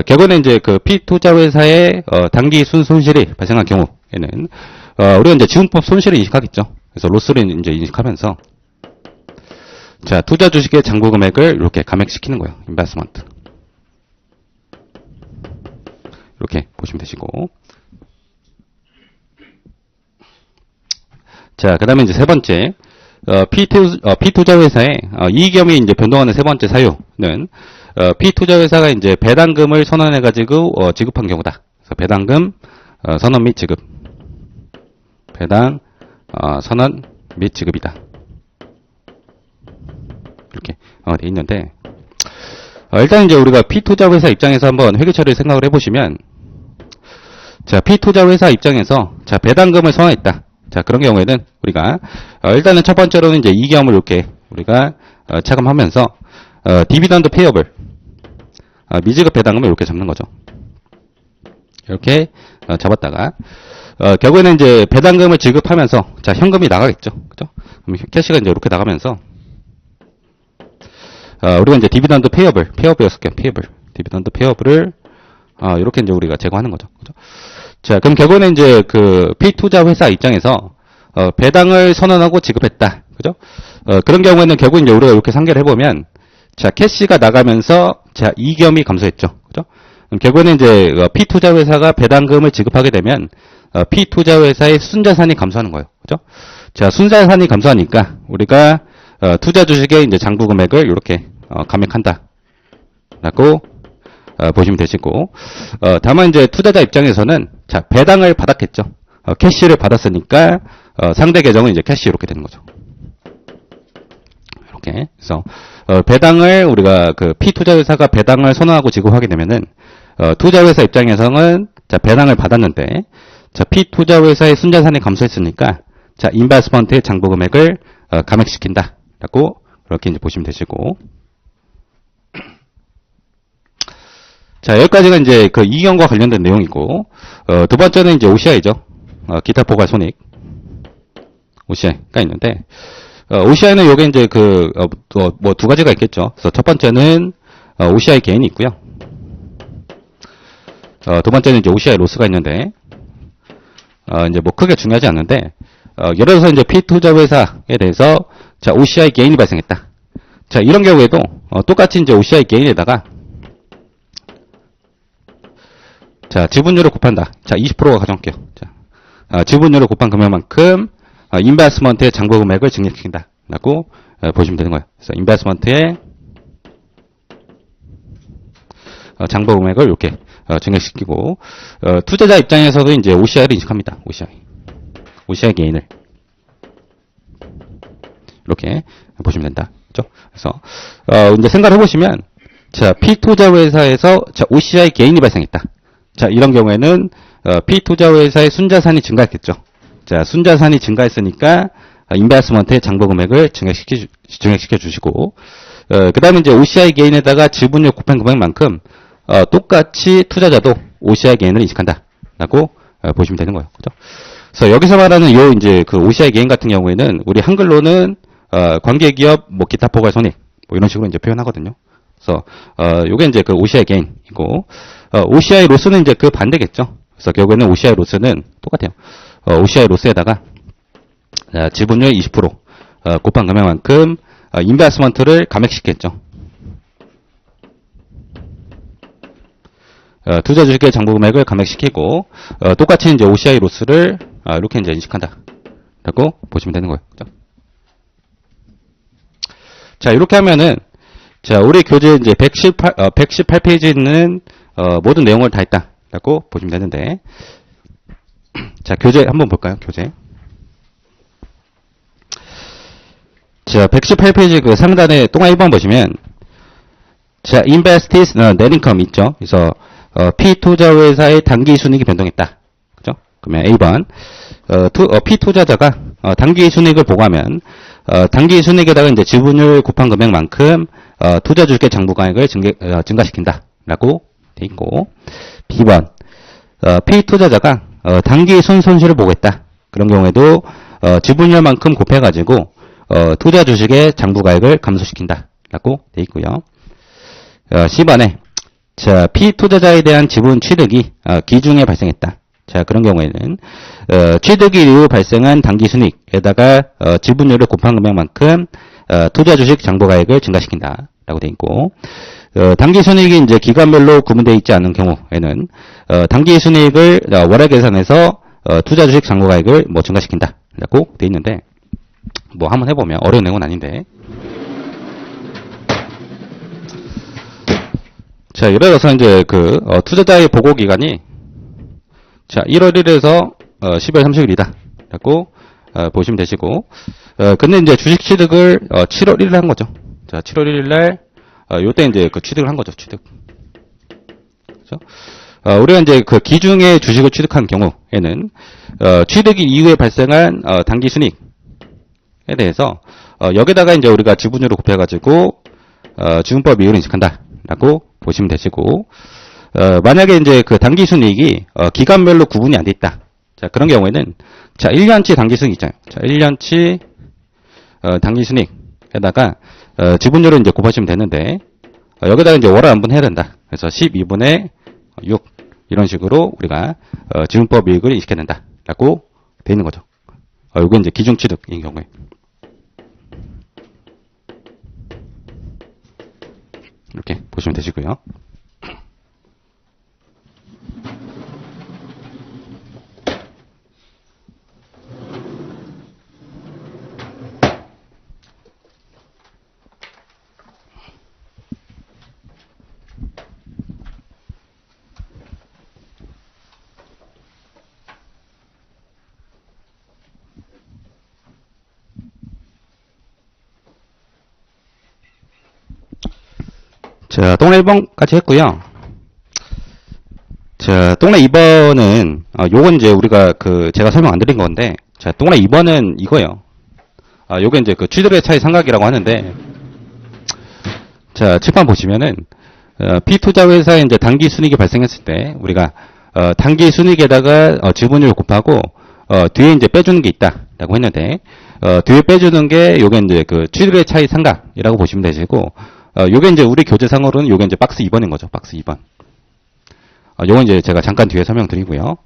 결국에는 이제 P투자 회사의 단기 순손실이 발생한 경우에는 우리가 이제 지분법 손실을 인식하겠죠. 그래서 로스를 이제 인식하면서 자, 투자 주식의 장부 금액을 이렇게 감액시키는 거예요. 인베스트먼트. 이렇게 보시면 되시고. 자, 그 다음에 이제 세 번째, P투자 회사의 이익염이 이제 변동하는 세 번째 사유는 P투자 회사가 이제 배당금을 선언해가지고 지급한 경우다. 그래서 배당금 선언 및 지급. 배당 선언 및 지급이다. 이렇게 돼 있는데 일단 이제 우리가 P투자 회사 입장에서 한번 회계처리를 생각을 해보시면 자, P투자 회사 입장에서 자, 배당금을 선언했다. 자, 그런 경우에는 우리가 일단은 첫 번째로는 이제 이익염을 이렇게 우리가 차감하면서 디비던드 페이어블 미지급 배당금을 이렇게 잡는 거죠. 이렇게 잡았다가 결국에는 이제 배당금을 지급하면서 자, 현금이 나가겠죠. 그죠? 그럼 캐시가 이제 이렇게 나가면서 우리가 이제 디비던드 페이어블이었을게요. 페이어블. 디비던드 페이어블을 이렇게 이제 우리가 제거하는 거죠. 그죠? 자, 그럼 결국에는 이제 P투자 회사 입장에서 배당을 선언하고 지급했다. 그죠? 그런 경우에는 결국 이제 우리가 이렇게 상계를 해보면 자, 캐시가 나가면서 자, 이익염이 감소했죠. 그죠? 그럼 결국에는 이제 P투자 회사가 배당금을 지급하게 되면 P투자 회사의 순자산이 감소하는 거예요. 그죠? 자, 순자산이 감소하니까 우리가 투자 주식의 이제 장부 금액을 이렇게 감액한다. 라고 보시면 되시고, 다만 이제 투자자 입장에서는 자, 배당을 받았겠죠. 캐시를 받았으니까 상대 계정은 이제 캐시 이렇게 되는 거죠. 이렇게. 그래서 배당을 우리가 P투자 회사가 배당을 선언하고 지급하게 되면은 투자 회사 입장에서는 자, 배당을 받았는데 자, P투자 회사의 순자산이 감소했으니까 자, 인베스트먼트의 장부 금액을 감액시킨다. 라고 그렇게 이제 보시면 되시고. 자, 여기까지가 이제 이익염과 관련된 내용이고, 두 번째는 이제 OCI죠. 기타 포괄 손익. OCI가 있는데, OCI는 요게 이제 뭐 두 가지가 있겠죠. 그래서 첫 번째는 OCI 게인이 있고요. 두 번째는 이제 OCI 로스가 있는데, 이제 뭐 크게 중요하지 않는데, 예를 들어서 이제 P투자 회사에 대해서 자, OCI 게인이 발생했다. 자, 이런 경우에도 똑같이 이제 OCI 게인에다가 자, 지분율을 곱한다. 자, 20%가 가정할게요. 자, 지분율을 곱한 금액만큼 인베스트먼트의 장부 금액을 증액시킨다. 라고 보시면 되는 거예요. 그래서 인베스트먼트의 장부 금액을 이렇게 증액시키고 투자자 입장에서도 이제 OCI를 인식합니다. OCI 게인을 이렇게 보시면 된다. 그죠? 그래서 이제 생각을 해보시면 자, P투자회사에서 자, OCI 개인이 발생했다. 자, 이런 경우에는 P투자회사의 순자산이 증가했겠죠. 자, 순자산이 증가했으니까 인베스트먼트의 장부 금액을 증액시켜 주시고, 그 다음에 이제 OCI 개인에다가 지분율 곱한 금액만큼 똑같이 투자자도 OCI 개인을 인식한다. 라고 보시면 되는 거예요. 그죠? 그래서 여기서 말하는 요 이제 그 OCI 개인 같은 경우에는 우리 한글로는 관계기업 뭐 기타 포괄 손익 뭐 이런 식으로 이제 표현하거든요. 그래서 요게 이제 그 OCI 개인이고 OCI 로스는 이제 그 반대겠죠. 그래서 결국에는 OCI 로스는 똑같아요. OCI 로스에다가 지분율 20% 곱한 금액만큼 인베스트먼트를 감액시켰죠. 투자 주식의 장부 금액을 감액시키고 똑같이 이제 OCI 로스를 이렇게 이제 인식한다라고 보시면 되는 거예요. 그죠? 자, 이렇게 하면은 자, 우리 교재 이제 118페이지는 모든 내용을 다 했다라고 보시면 되는데, 자, 교재 한번 볼까요? 교재. 자, 118페이지 그 상단에 동화 1번 보시면, 자, invested net income 있죠. 그래서 P투자회사의 단기 순이익이 변동했다. 그죠? 그러면 A번 P투자자가 단기 순이익을 보고하면 단기 순이익에다가 이제 지분율 곱한 금액만큼 투자 주식의 장부가액을 증가시킨다라고 돼 있고, B번 P투자자가 단기 손실을 보겠다. 그런 경우에도 지분율만큼 곱해가지고 투자 주식의 장부가액을 감소시킨다라고 돼 있고요. C번에 자, P투자자에 대한 지분 취득이 기중에 발생했다. 자, 그런 경우에는 취득 이후 발생한 단기 순이익에다가 지분율을 곱한 금액만큼 투자 주식 장부가액을 증가시킨다라고 돼 있고, 단기 순이익이 이제 기간별로 구분되어 있지 않은 경우에는 단기 순이익을 월에 계산해서 투자 주식 장부가액을 뭐 증가시킨다라고 돼 있는데, 뭐 한번 해보면 어려운 내용은 아닌데. 자, 예를 들어서 이제 그 투자자의 보고 기간이 자 1월 1일에서 12월 30일이다 라고 보시면 되시고, 근데 이제 주식 취득을 7월 1일에 한 거죠. 자, 7월 1일날 요때 이제 그 취득을 한 거죠. 취득. 그렇죠? 우리가 이제 그 기중에 주식을 취득한 경우에는 취득 이후에 발생한 단기 순이익에 대해서 여기다가 이제 우리가 지분율을 곱해가지고 지분법 이율을 인식한다라고 보시면 되시고, 만약에 이제 그 단기 순이익이 기간별로 구분이 안 돼 있다. 자, 그런 경우에는 자 1년치 단기 순이익 있잖아요. 자, 1년치 단기 순이익에다가 지분율을 이제 곱하시면 되는데, 여기다가 이제 월을 한번 해야 된다. 그래서 12분의 6 이런 식으로 우리가 지분법 이익을 인식해야 된다라고 돼 있는 거죠. 이건 이제 기중 취득인 경우에. 이렇게 보시면 되시고요. 자, 동네 1번까지 했고요. 자, 동네 2번은, 요건 이제 우리가 제가 설명 안 드린 건데, 자, 동네 2번은 이거예요. 요게 이제 그 취득의 차이 삼각이라고 하는데, 자, 칠판 보시면은, P투자회사에 이제 단기 순이익이 발생했을 때, 우리가, 단기 순이익에다가 지분율 곱하고, 뒤에 이제 빼주는 게 있다라고 했는데, 뒤에 빼주는 게 요게 이제 그 취득의 차이 삼각이라고 보시면 되시고, 요게 이제 우리 교재상으로는 요게 이제 박스 2번인 거죠. 박스 2번. 요건 이제 제가 잠깐 뒤에 설명드리고요.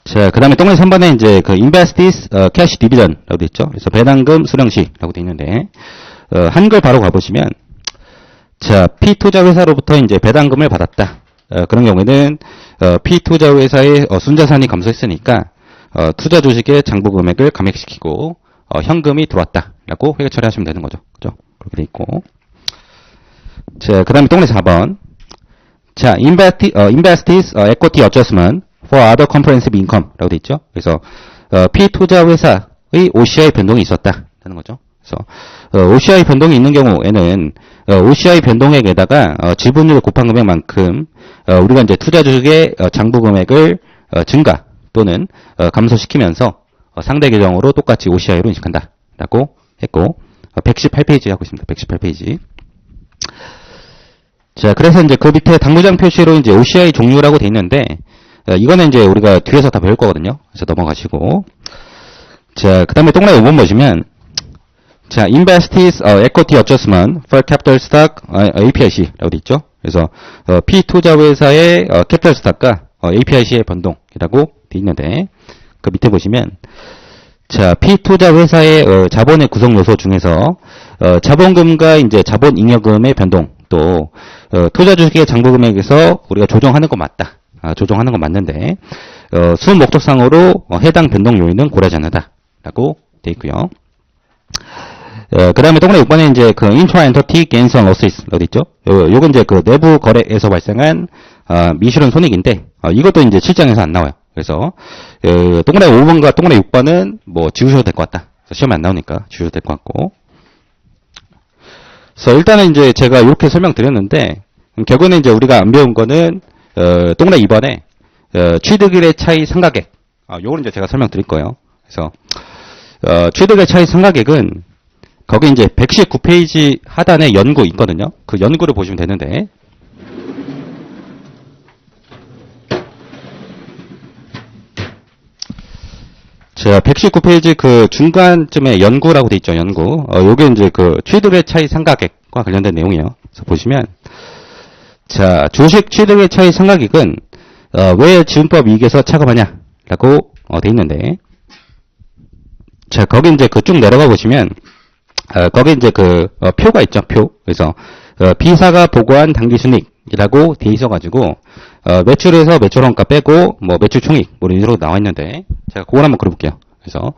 자, 그 다음에 동네 3번에 이제 그 invested cash dividend라고 돼 있죠. 그래서 배당금 수령시라고 돼 있는데, 한글 바로 가보시면, 자, P투자회사로부터 이제 배당금을 받았다. 그런 경우에는, P투자회사의 순자산이 감소했으니까, 투자 주식의 장부 금액을 감액시키고, 현금이 들어왔다라고 회계 처리하시면 되는 거죠. 그죠? 그렇게 돼 있고. 자, 그 다음에 동네 4번. 자, invested equity adjustment for other comprehensive income라고 돼 있죠. 그래서 P투자회사의 OCI 변동이 있었다라는 거죠. 그래서 OCI 변동이 있는 경우에는 OCI 변동액에다가 지분율 곱한 금액만큼 우리가 이제 투자주식의 장부 금액을 증가 또는 감소시키면서 상대 계정으로 똑같이 OCI로 인식한다라고 했고 118페이지 하고 있습니다. 118페이지. 자, 그래서 이제 그 밑에 당구장 표시로 이제 OCI 종류라고 돼 있는데 이거는 이제 우리가 뒤에서 다 배울 거거든요. 그래서 넘어가시고. 자, 그 다음에 동그라미 5번 보시면 자, Investees Equity Adjustment for Capital Stock APIC라고 돼 있죠. 그래서 피투자회사의 캐피탈 스탁과 APIC의 변동이라고 돼 있는데 그 밑에 보시면 자, 피투자회사의 자본의 구성 요소 중에서 자본금과 이제 자본잉여금의 변동 또 투자주식의 장부금액에서 우리가 조정하는 거 맞다. 조정하는 건 맞는데 수업 목적상으로 해당 변동 요인은 고려하지 않는다라고 돼 있고요. 그 다음에 동그라미 6번에 이제 그 intra-entity gains and losses 어디 있죠? 요건 이제 그 내부 거래에서 발생한 미실현 손익인데 이것도 이제 실장에서 안 나와요. 그래서 동그라미 5번과 동그라미 6번은 뭐 지우셔도 될 것 같다. 시험에 안 나오니까 지우셔도 될 것 같고. 그래서 일단은 이제 제가 이렇게 설명드렸는데 결국에는 이제 우리가 안 배운 거는 동그라미 2번에 취득일의 차이 상가액. 요거는 이제 제가 설명드릴 거예요. 그래서 취득의 차이 상가액은 거기 이제 119페이지 하단에 연구 있거든요. 그 연구를 보시면 되는데 자, 119페이지 그 중간쯤에 연구라고 돼 있죠. 연구. 요게 이제 그 취득의 차이 상가액과 관련된 내용이에요. 그래서 보시면 자, 주식 취득의 차이 상가액은 왜 지분법 이익에서 차감하냐라고 돼 있는데 자, 거기 이제 그 쭉 내려가 보시면 거기 이제 그 표가 있죠. 표. 그래서 B사가 보고한 당기순이익이라고 돼 있어가지고 매출에서 매출원가 빼고 뭐 매출 총익 뭐 이런 식으로 나와 있는데 제가 그걸 한번 그려볼게요. 그래서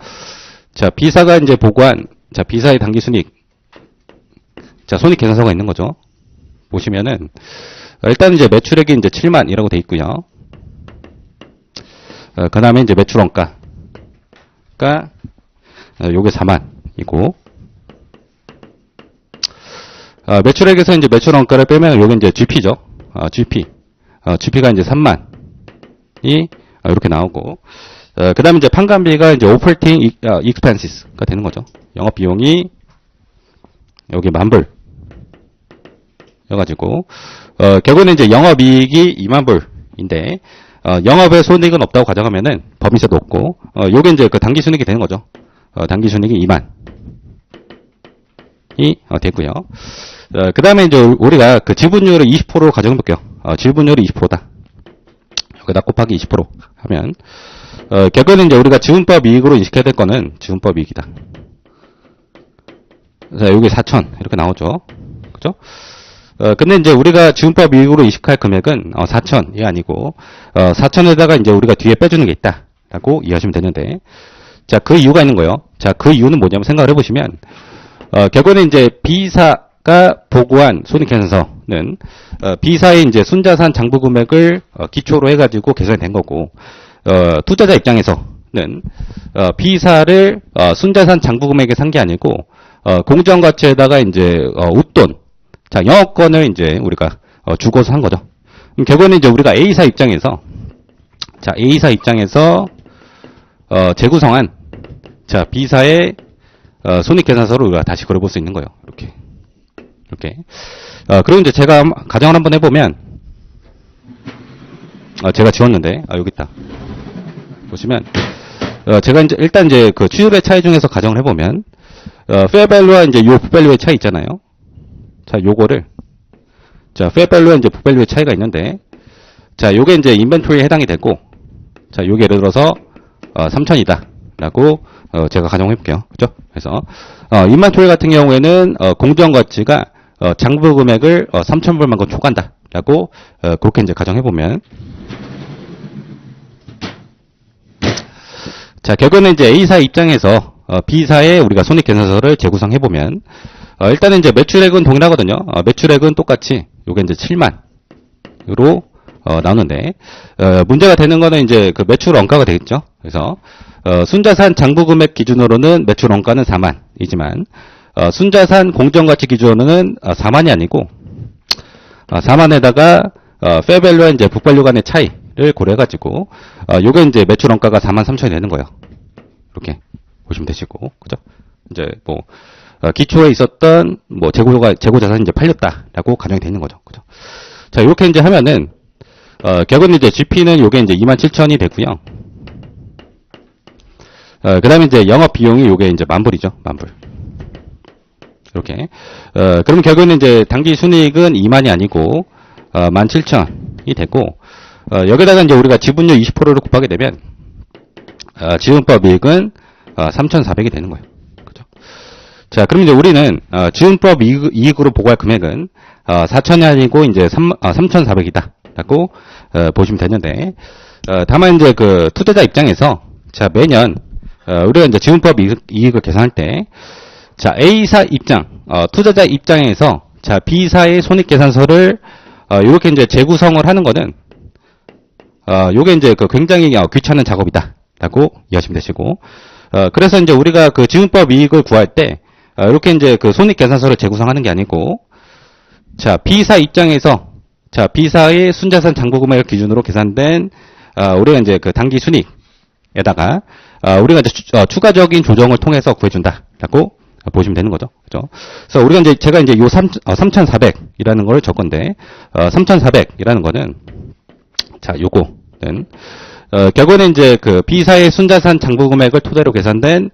자, B사가 이제 보고한 자, B사의 당기순이익 자, 손익계산서가 있는 거죠. 보시면은 일단 이제 매출액이 이제 7만이라고 돼 있고요. 그 다음에 이제 매출원가가 요게 4만이고 매출액에서 이제 매출원가를 빼면 요게 이제 GP죠. GP가 이제 3만이 이렇게 나오고 그 다음에 이제 판관비가 이제 Operating Expenses가 되는 거죠. 영업비용이 여기 10,000불 여가지고 결국에는 이제 영업이익이 20,000불인데 영업에 손익은 없다고 가정하면은 법인세 높고 요게 이제 그 당기순이익이 되는 거죠. 당기순이익이 2만이 됐고요. 그 다음에 이제 우리가 그 지분율을 20%로 가정해 볼게요. 지분율이 20%다. 여기다 곱하기 20% 하면 결국에는 이제 우리가 지분법 이익으로 인식해야 될 거는 지분법 이익이다. 자, 여기 4,000 이렇게 나오죠. 그죠? 근데 이제 우리가 지분법 이익으로 인식할 금액은 4,000이 아니고 4,000에다가 이제 우리가 뒤에 빼주는 게 있다라고 이해하시면 되는데 자, 그 이유가 있는 거예요. 자, 그 이유는 뭐냐면 생각을 해보시면 결국에는 이제 B사가 보고한 손익계산서는 B사의 이제 순자산 장부 금액을 기초로 해가지고 계산이 된 거고 투자자 입장에서는 B사를 순자산 장부 금액에 산 게 아니고 공정가치에다가 이제 웃돈 자, 영업권을 이제 우리가 주고서 한 거죠. 결국에는 이제 우리가 A사 입장에서 자, A사 입장에서 재구성한 자, B사의 손익계산서를 우리가 다시 그려볼 수 있는 거예요. 이렇게. 그리고 이제 제가 가정을 한번 해보면 제가 지웠는데 여기 있다. 보시면 제가 이제 일단 이제 그 취득의 차이 중에서 가정을 해보면 fair value와 이제 요 book value의 차이 있잖아요. 자, 요거를 자, fair value와 이제 book value의 차이가 있는데 자, 요게 이제 인벤토리에 해당이 되고 자, 요게 예를 들어서 3,000이다라고 제가 가정해 볼게요. 그죠? 그래서 인벤토리 같은 경우에는 공정가치가 장부 금액을 3,000불만큼 초과한다라고 그렇게 이제 가정해 보면 자, 결국에는 이제 A사 입장에서 B사의 우리가 손익계산서를 재구성해 보면 일단은 이제 매출액은 동일하거든요. 매출액은 똑같이 요게 이제 7만으로 나오는데 문제가 되는 거는 이제 그 매출 원가가 되겠죠. 그래서 순자산 장부 금액 기준으로는 매출 원가는 4만이지만 순자산 공정가치 기준으로는 4만이 아니고 4만에다가 페어밸류와 이제 북밸류 간의 차이를 고려해가지고 요게 이제 매출 원가가 43,000이 되는 거예요. 이렇게 보시면 되시고, 그죠? 이제 뭐 기초에 있었던 뭐 재고 자산이 이제 팔렸다라고 가정이 되는 거죠, 그죠? 자, 이렇게 이제 하면은 결국은 이제 GP는 요게 이제 27,000이 되고요. 그다음에 이제 영업 비용이 요게 이제 만불이죠, 만불. 이렇게. 그럼 결국은 이제 당기 순이익은 2만이 아니고 17,000이 되고, 여기다가 이제 우리가 지분율 20%를 곱하게 되면 지분법 이익은 3,400이 되는 거예요. 그죠? 자, 그럼 이제 우리는 지분법 이익으로 보고할 금액은 4,000이 아니고 이제 3,400이다. 라고 보시면 되는데, 다만 이제 그 투자자 입장에서 자, 매년 우리가 이제 지분법 이익을 계산할 때, 자, A사 입장, 투자자 입장에서 자, B사의 손익계산서를 이렇게 이제 재구성을 하는 거는 요게 이제 그 굉장히 귀찮은 작업이다라고 이해하시면 되시고, 그래서 이제 우리가 그 지분법 이익을 구할 때 이렇게 이제 그 손익계산서를 재구성하는 게 아니고, 자, B사 입장에서 자, B사의 순자산 잔고금액을 기준으로 계산된 우리가 이제 그 당기 순익에다가 우리가 이제 추가적인 조정을 통해서 구해준다라고 보시면 되는 거죠. 그죠? 그래서 우리가 이제 제가 이제 요 3,400이라는 걸 적건데 3,400이라는 거는 자, 요거는 결국에는 이제 그 B사의 순자산 잔고금액을 토대로 계산된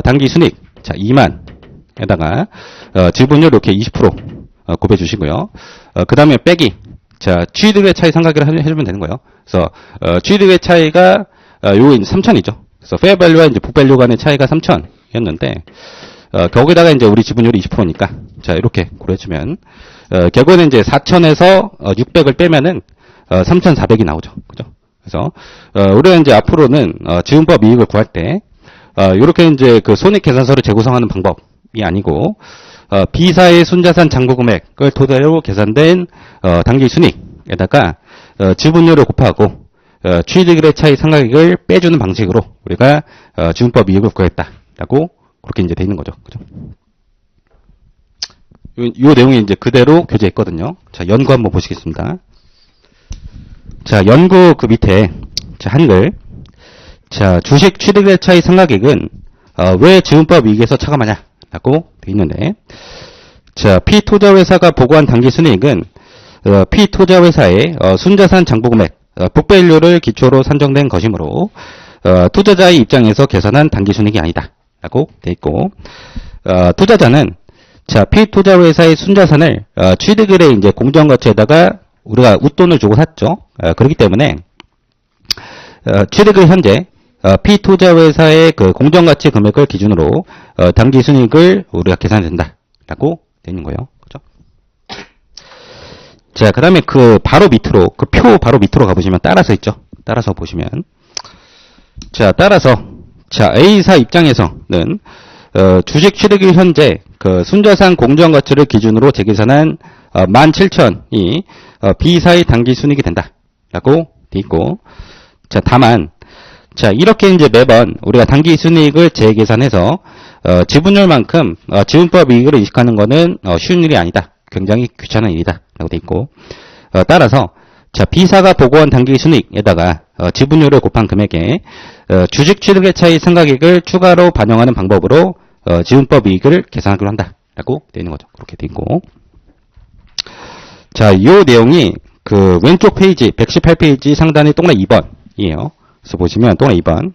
당기 순익 자, 2만에다가 지분율 이렇게 20% 곱해 주시고요. 그 다음에 빼기 자, 취득의 차이 삼각기를 해주면 되는 거예요. 그래서 취득의 차이가 요 3,000이죠. 그래서 페어밸류와 이제 북밸류 간의 차이가 3,000이었는데 거기다가 이제 우리 지분율이 20%니까 자, 이렇게 고려해주면 결국에는 이제 4,000에서 600을 빼면은 3,400이 나오죠. 그죠? 그래서 우리가 이제 앞으로는 지분법 이익을 구할 때 이렇게 이제 그 손익계산서를 재구성하는 방법이 아니고 B사의 순자산 잔고금액을 토대로 계산된 당기 순익에다가 지분율을 곱하고 취득의 차이 상각액을 빼주는 방식으로 우리가 지분법 이익을 구했다라고 그렇게 이제 돼 있는 거죠. 그죠? 요 내용이 이제 그대로 교재했거든요. 자, 연구 한번 보시겠습니다. 자, 연구 그 밑에 자, 한글 자, 주식 취득의 차이 상각액은 왜 지분법 이익에서 차감하냐? 라고 돼 있는데, 자, P투자회사가 보고한 당기순이익은 P투자회사의 순자산 잔고금액, 북밸류를 기초로 산정된 것이므로 투자자의 입장에서 계산한 당기순이익이 아니다 라고 돼 있고, 투자자는 자, P투자회사의 순자산을 취득일에 이제 공정가치에다가 우리가 웃돈을 주고 샀죠. 그렇기 때문에 취득일 현재 P투자회사의 그 공정가치 금액을 기준으로 당기순이익을 우리가 계산해야 된다라고 되어 있는 거예요. 그죠? 자, 그 다음에 그 바로 밑으로 그 표 바로 밑으로 가보시면 따라서 있죠. 따라서 보시면 자, 따라서 자, A사 입장에서는 주식 취득일 현재 그 순자산 공정가치를 기준으로 재계산한 17,000이 B사의 당기순이익이 된다라고 되어 있고, 자, 다만 자, 이렇게 이제 매번 우리가 당기 순이익을 재계산해서 지분율만큼 지분법 이익을 인식하는 거는 쉬운 일이 아니다. 굉장히 귀찮은 일이다. 라고 돼 있고, 따라서 자, B사가 보고한 당기 순이익에다가 지분율을 곱한 금액에 주식 취득의 차이 상각액을 추가로 반영하는 방법으로 지분법 이익을 계산하기로 한다. 라고 돼 있는 거죠. 그렇게 돼 있고, 자, 이 내용이 그 왼쪽 페이지 118페이지 상단의 동그라미 2번이에요. 그래서 보시면 동그라미 2번.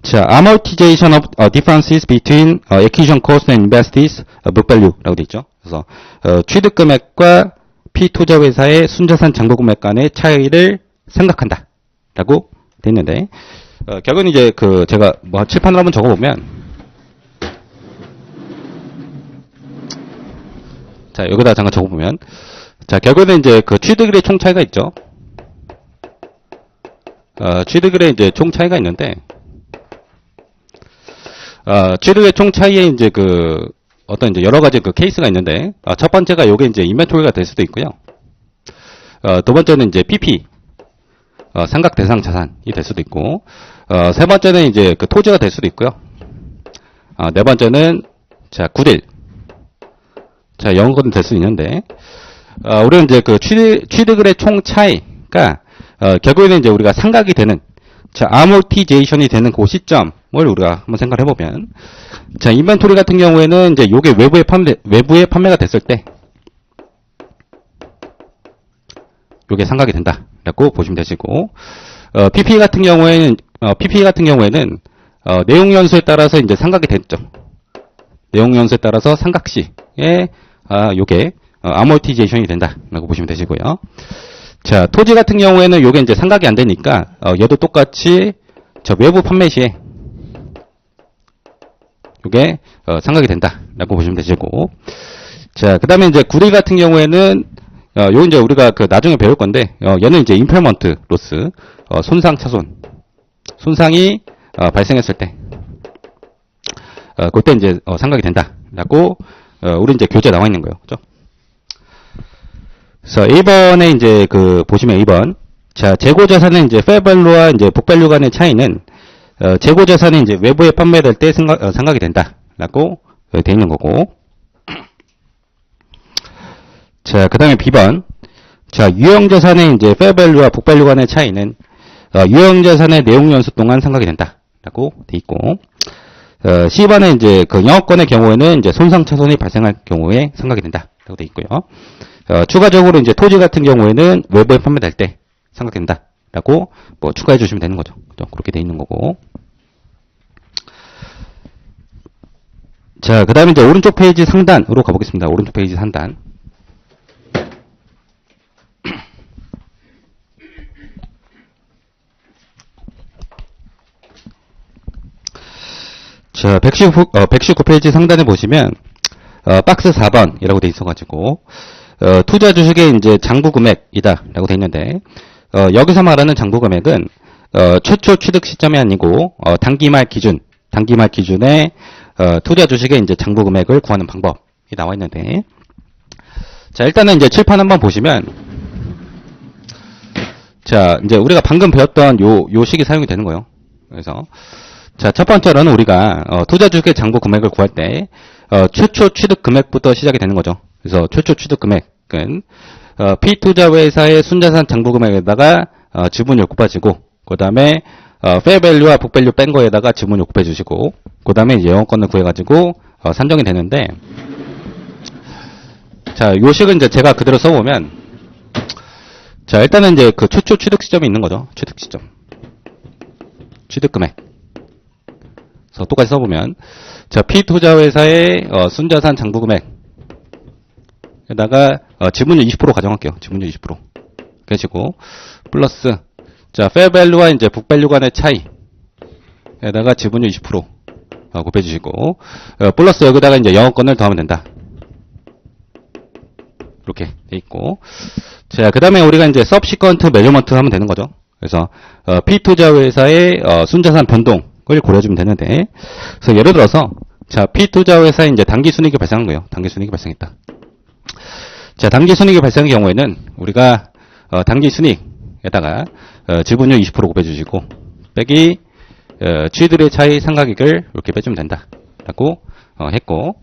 자, amortization of differences between acquisition cost and invested book value라고 되어 있죠. 그래서 취득 금액과 P투자회사의 순자산 잔고금액 간의 차이를 생각한다라고 되어 있는데, 결국은 이제 그 제가 뭐 칠판을 한번 적어보면, 자, 여기다 잠깐 적어보면, 자, 결국은 이제 그 취득일의 총 차이가 있죠. 취득일의 이제 총 차이가 있는데, 취득의 총 차이에 이제 그 어떤 이제 여러 가지 그 케이스가 있는데, 첫 번째가 요게 이제 인벤토리가 될 수도 있고요. 두 번째는 이제 PP, 상각 대상 자산이 될 수도 있고, 세 번째는 이제 그 토지가 될 수도 있고요. 네 번째는, 자, 9일. 자, 영어거는 될 수 있는데, 우리는 이제 그 취득을의 총 차이가, 결국에는 이제 우리가 삼각이 되는, 자, 아모티제이션이 되는 그 시점을 우리가 한번 생각을 해보면, 자, 인벤토리 같은 경우에는 이제 요게 외부에 판매가 됐을 때, 요게 삼각이 된다라고 보시면 되시고, PP 같은 경우에는, 내용 연수에 따라서 이제 삼각이 됐죠. 내용 연수에 따라서 삼각시에, 요게, 아모티제이션이 된다라고 보시면 되시고요. 자, 토지 같은 경우에는 요게 이제 삼각이 안 되니까, 얘도 똑같이, 저 외부 판매 시에, 요게, 삼각이 된다라고 보시면 되시고. 자, 그 다음에 이제 9일 같은 경우에는, 요 이제 우리가 그 나중에 배울 건데, 얘는 이제 임페먼트 로스, 손상 차손. 손상이, 발생했을 때, 그때 이제, 삼각이 된다라고, 우리 이제 교재에 나와 있는 거예요. 그죠? 그래서 1번에 이제 그, 보시면 2번. 자, 재고자산의 이제 페어밸류와 이제 북밸류 간의 차이는, 재고자산이 이제 외부에 판매될 때 삼각이 된다라고 돼 있는 거고. 자, 그 다음에 B번. 자, 유형자산의 이제 페어밸류와 북밸류 간의 차이는, 유형자산의 내용 연수 동안 삼각이 된다라고 돼 있고. C번에 이제 그 영업권의 경우에는 이제 손상차손이 발생할 경우에 삼각이 된다라고 돼 있고요. 추가적으로 이제 토지 같은 경우에는 외부에 판매될 때 삼각된다라고 뭐 추가해 주시면 되는 거죠. 그렇게 돼 있는 거고. 자, 그 다음에 이제 오른쪽 페이지 상단으로 가보겠습니다. 오른쪽 페이지 상단. 자, 119페이지 상단에 보시면, 박스 4번이라고 돼 있어가지고, 투자 주식의 이제 장부 금액이다라고 돼 있는데, 여기서 말하는 장부 금액은, 최초 취득 시점이 아니고, 단기말 기준에, 투자 주식의 이제 장부 금액을 구하는 방법이 나와 있는데, 자, 일단은 이제 칠판 한번 보시면, 자, 이제 우리가 방금 배웠던 요 식이 사용이 되는 거예요. 그래서, 자, 첫 번째로는 우리가, 투자 주식의 장부 금액을 구할 때, 최초 취득 금액부터 시작이 되는 거죠. 그래서 최초 취득 금액은, P투자 회사의 순자산 장부 금액에다가, 지분율 곱해지고, 그 다음에, 페어밸류와 북밸류 뺀 거에다가 지분율 곱해주시고, 그 다음에 이제 영업권을 구해가지고, 산정이 되는데, 자, 요 식은 이제 제가 그대로 써보면, 자, 일단은 이제 그 최초 취득 시점이 있는 거죠. 취득 시점. 취득 금액. 그래서 똑같이 써보면, 자, P투자회사의, 순자산 장부금액에다가, 지분율 20% 가정할게요. 지분율 20%. 그러시고, 플러스, 자, 페어밸류와 이제 북밸류 간의 차이에다가 지분율 20%, 곱해주시고, 플러스 여기다가 이제 영업권을 더하면 된다. 이렇게 돼 있고. 자, 그 다음에 우리가 이제 subsequent measurement 하면 되는 거죠. 그래서, P투자회사의, 순자산 변동, 을 고려해주면 되는데, 그래서 예를 들어서, 자, P투자회사에 이제 단기순이익이 발생한 거예요. 단기순이익이 발생했다. 자, 단기순이익이 발생한 경우에는, 우리가, 단기순이익에다가, 지분율 20% 곱해주시고, 빼기, 취득의 차이 삼각익을 이렇게 빼주면 된다. 라고, 했고,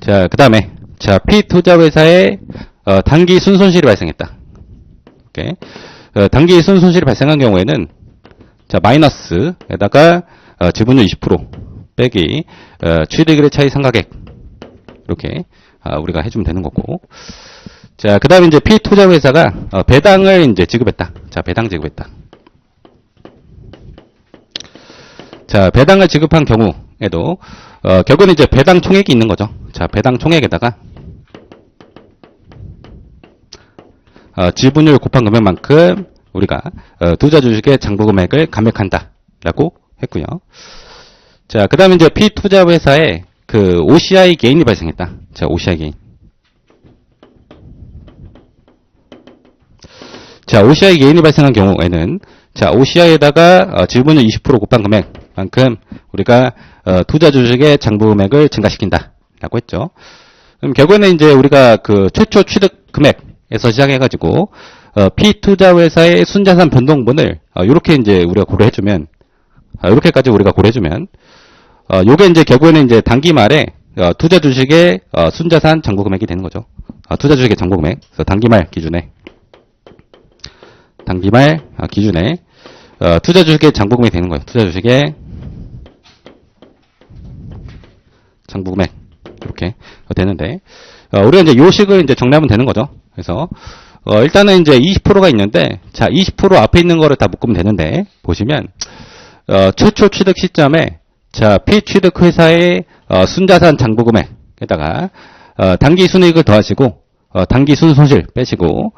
자, 그 다음에, 자, P투자회사에, 단기 순손실이 발생했다. 오케이. 단기 순손실이 발생한 경우에는, 자, 마이너스에다가, 지분율 20% 빼기, 취득일의 차이 삼각액. 이렇게, 우리가 해주면 되는 거고. 자, 그 다음에 이제 P투자회사가, 배당을 이제 지급했다. 자, 배당 지급했다. 자, 배당을 지급한 경우에도, 결국은 이제 배당 총액이 있는 거죠. 자, 배당 총액에다가, 지분율 곱한 금액만큼, 우리가 투자 주식의 장부 금액을 감액한다라고 했고요. 자, 그 다음에 이제 P투자회사에 그 OCI 게인이 발생했다. 자, OCI 게인. 자, OCI 게인이 발생한 경우에는 자, OCI에다가 지분율 20% 곱한 금액만큼 우리가 투자 주식의 장부 금액을 증가시킨다라고 했죠. 그럼 결국에는 이제 우리가 그 최초 취득 금액에서 시작해가지고 P투자회사의 순자산 변동분을, 요렇게 이제 우리가 고려해주면, 요렇게까지 우리가 고려해주면, 요게 이제 결국에는 이제 단기 말에 투자 주식의 순자산 잔고 금액이 되는 거죠. 투자 주식의 잔고 금액. 그래서 단기 말 기준에 투자 주식의 잔고 금액이 되는 거예요. 투자 주식의 잔고 금액 이렇게 되는데 우리가 이제 요 식을 이제 정리하면 되는 거죠. 그래서 일단은 이제 20%가 있는데 자 20% 앞에 있는 거를 다 묶으면 되는데 보시면 최초 취득 시점에 자 피취득 회사의 순자산 잔고 금액에다가 단기 순이익을 더하시고 단기 순손실 빼시고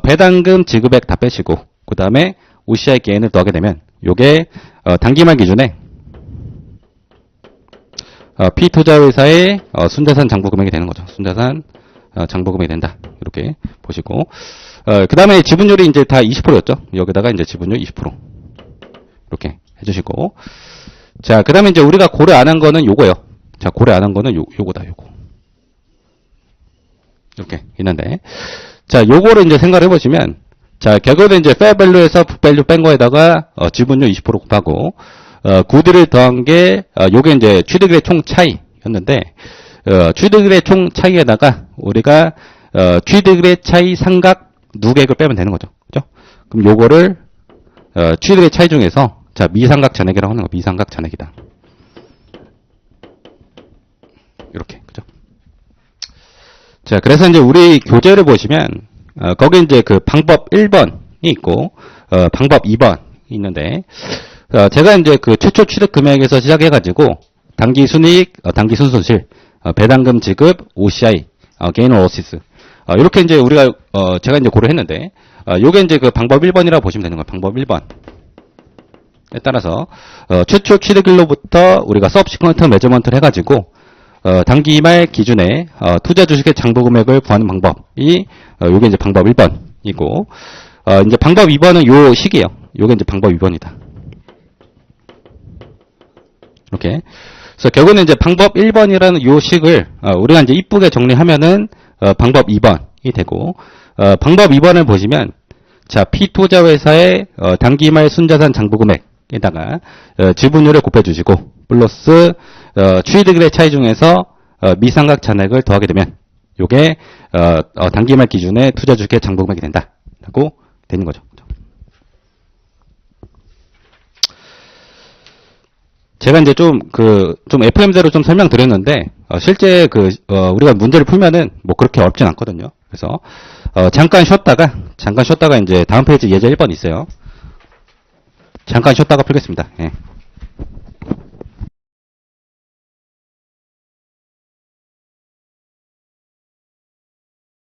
배당금 지급액 다 빼시고 그 다음에 OCI 게인을 더하게 되면 요게 단기말 기준에 피투자회사의 순자산 잔고 금액이 되는 거죠. 순자산 잔고 금액이 된다. 이렇게 보시고 그 다음에 지분율이 이제 다 20%였죠. 여기다가 이제 지분율 20% 이렇게 해주시고 자 그 다음에 이제 우리가 고려 안 한 거는 요거예요. 자 고려 안 한 거는 요거다. 요거 이렇게 있는데 자 요거를 이제 생각을 해보시면 자 결국은 이제 페어밸류에서 북밸류 뺀 거에다가 지분율 20% 곱하고 구드를 더한 게 요게 이제 취득일의 총 차이였는데 취득일의 총 차이에다가 우리가 취득일의 차이 상각 누계액을 빼면 되는 거죠. 그죠? 그럼 요거를 취득의 차이 중에서 자 미상각 잔액이라고 하는 거 미상각 잔액이다. 이렇게 그죠? 자 그래서 이제 우리 교재를 보시면 거기 이제 그 방법 1번이 있고 방법 2번이 있는데 제가 이제 그 최초 취득 금액에서 시작해가지고 단기 순이익, 단기 순손실, 배당금 지급, OCI, 게인 or 로시스 이렇게 이제 우리가 제가 이제 고려했는데 요게 이제 그 방법 1번이라고 보시면 되는 거예요. 방법 1번에 따라서 최초 취득일로부터 우리가 subsequent measurement를 해가지고 단기 말 기준에 투자 주식의 잔고 금액을 구하는 방법이 요게 이제 방법 1번이고 이제 방법 2번은 요 식이에요. 요게 이제 방법 2번이다. 이렇게. 그래서 결국은 이제 방법 1번이라는 요 식을 우리가 이제 이쁘게 정리하면은 방법 2번이 되고 방법 2번을 보시면 자 피투자회사의 단기 말 순자산 잔고 금액에다가 지분율을 곱해주시고 플러스 취득일의 차이 중에서 미상각 잔액을 더하게 되면 요게 단기 말 기준의 투자 주식의 잔고 금액이 된다라고 되는 거죠. 제가 이제 좀 FM대로 좀 설명드렸는데, 실제 우리가 문제를 풀면은 뭐 그렇게 어렵진 않거든요. 그래서, 잠깐 쉬었다가 이제 다음 페이지 예제 1번 있어요. 잠깐 쉬었다가 풀겠습니다. 예.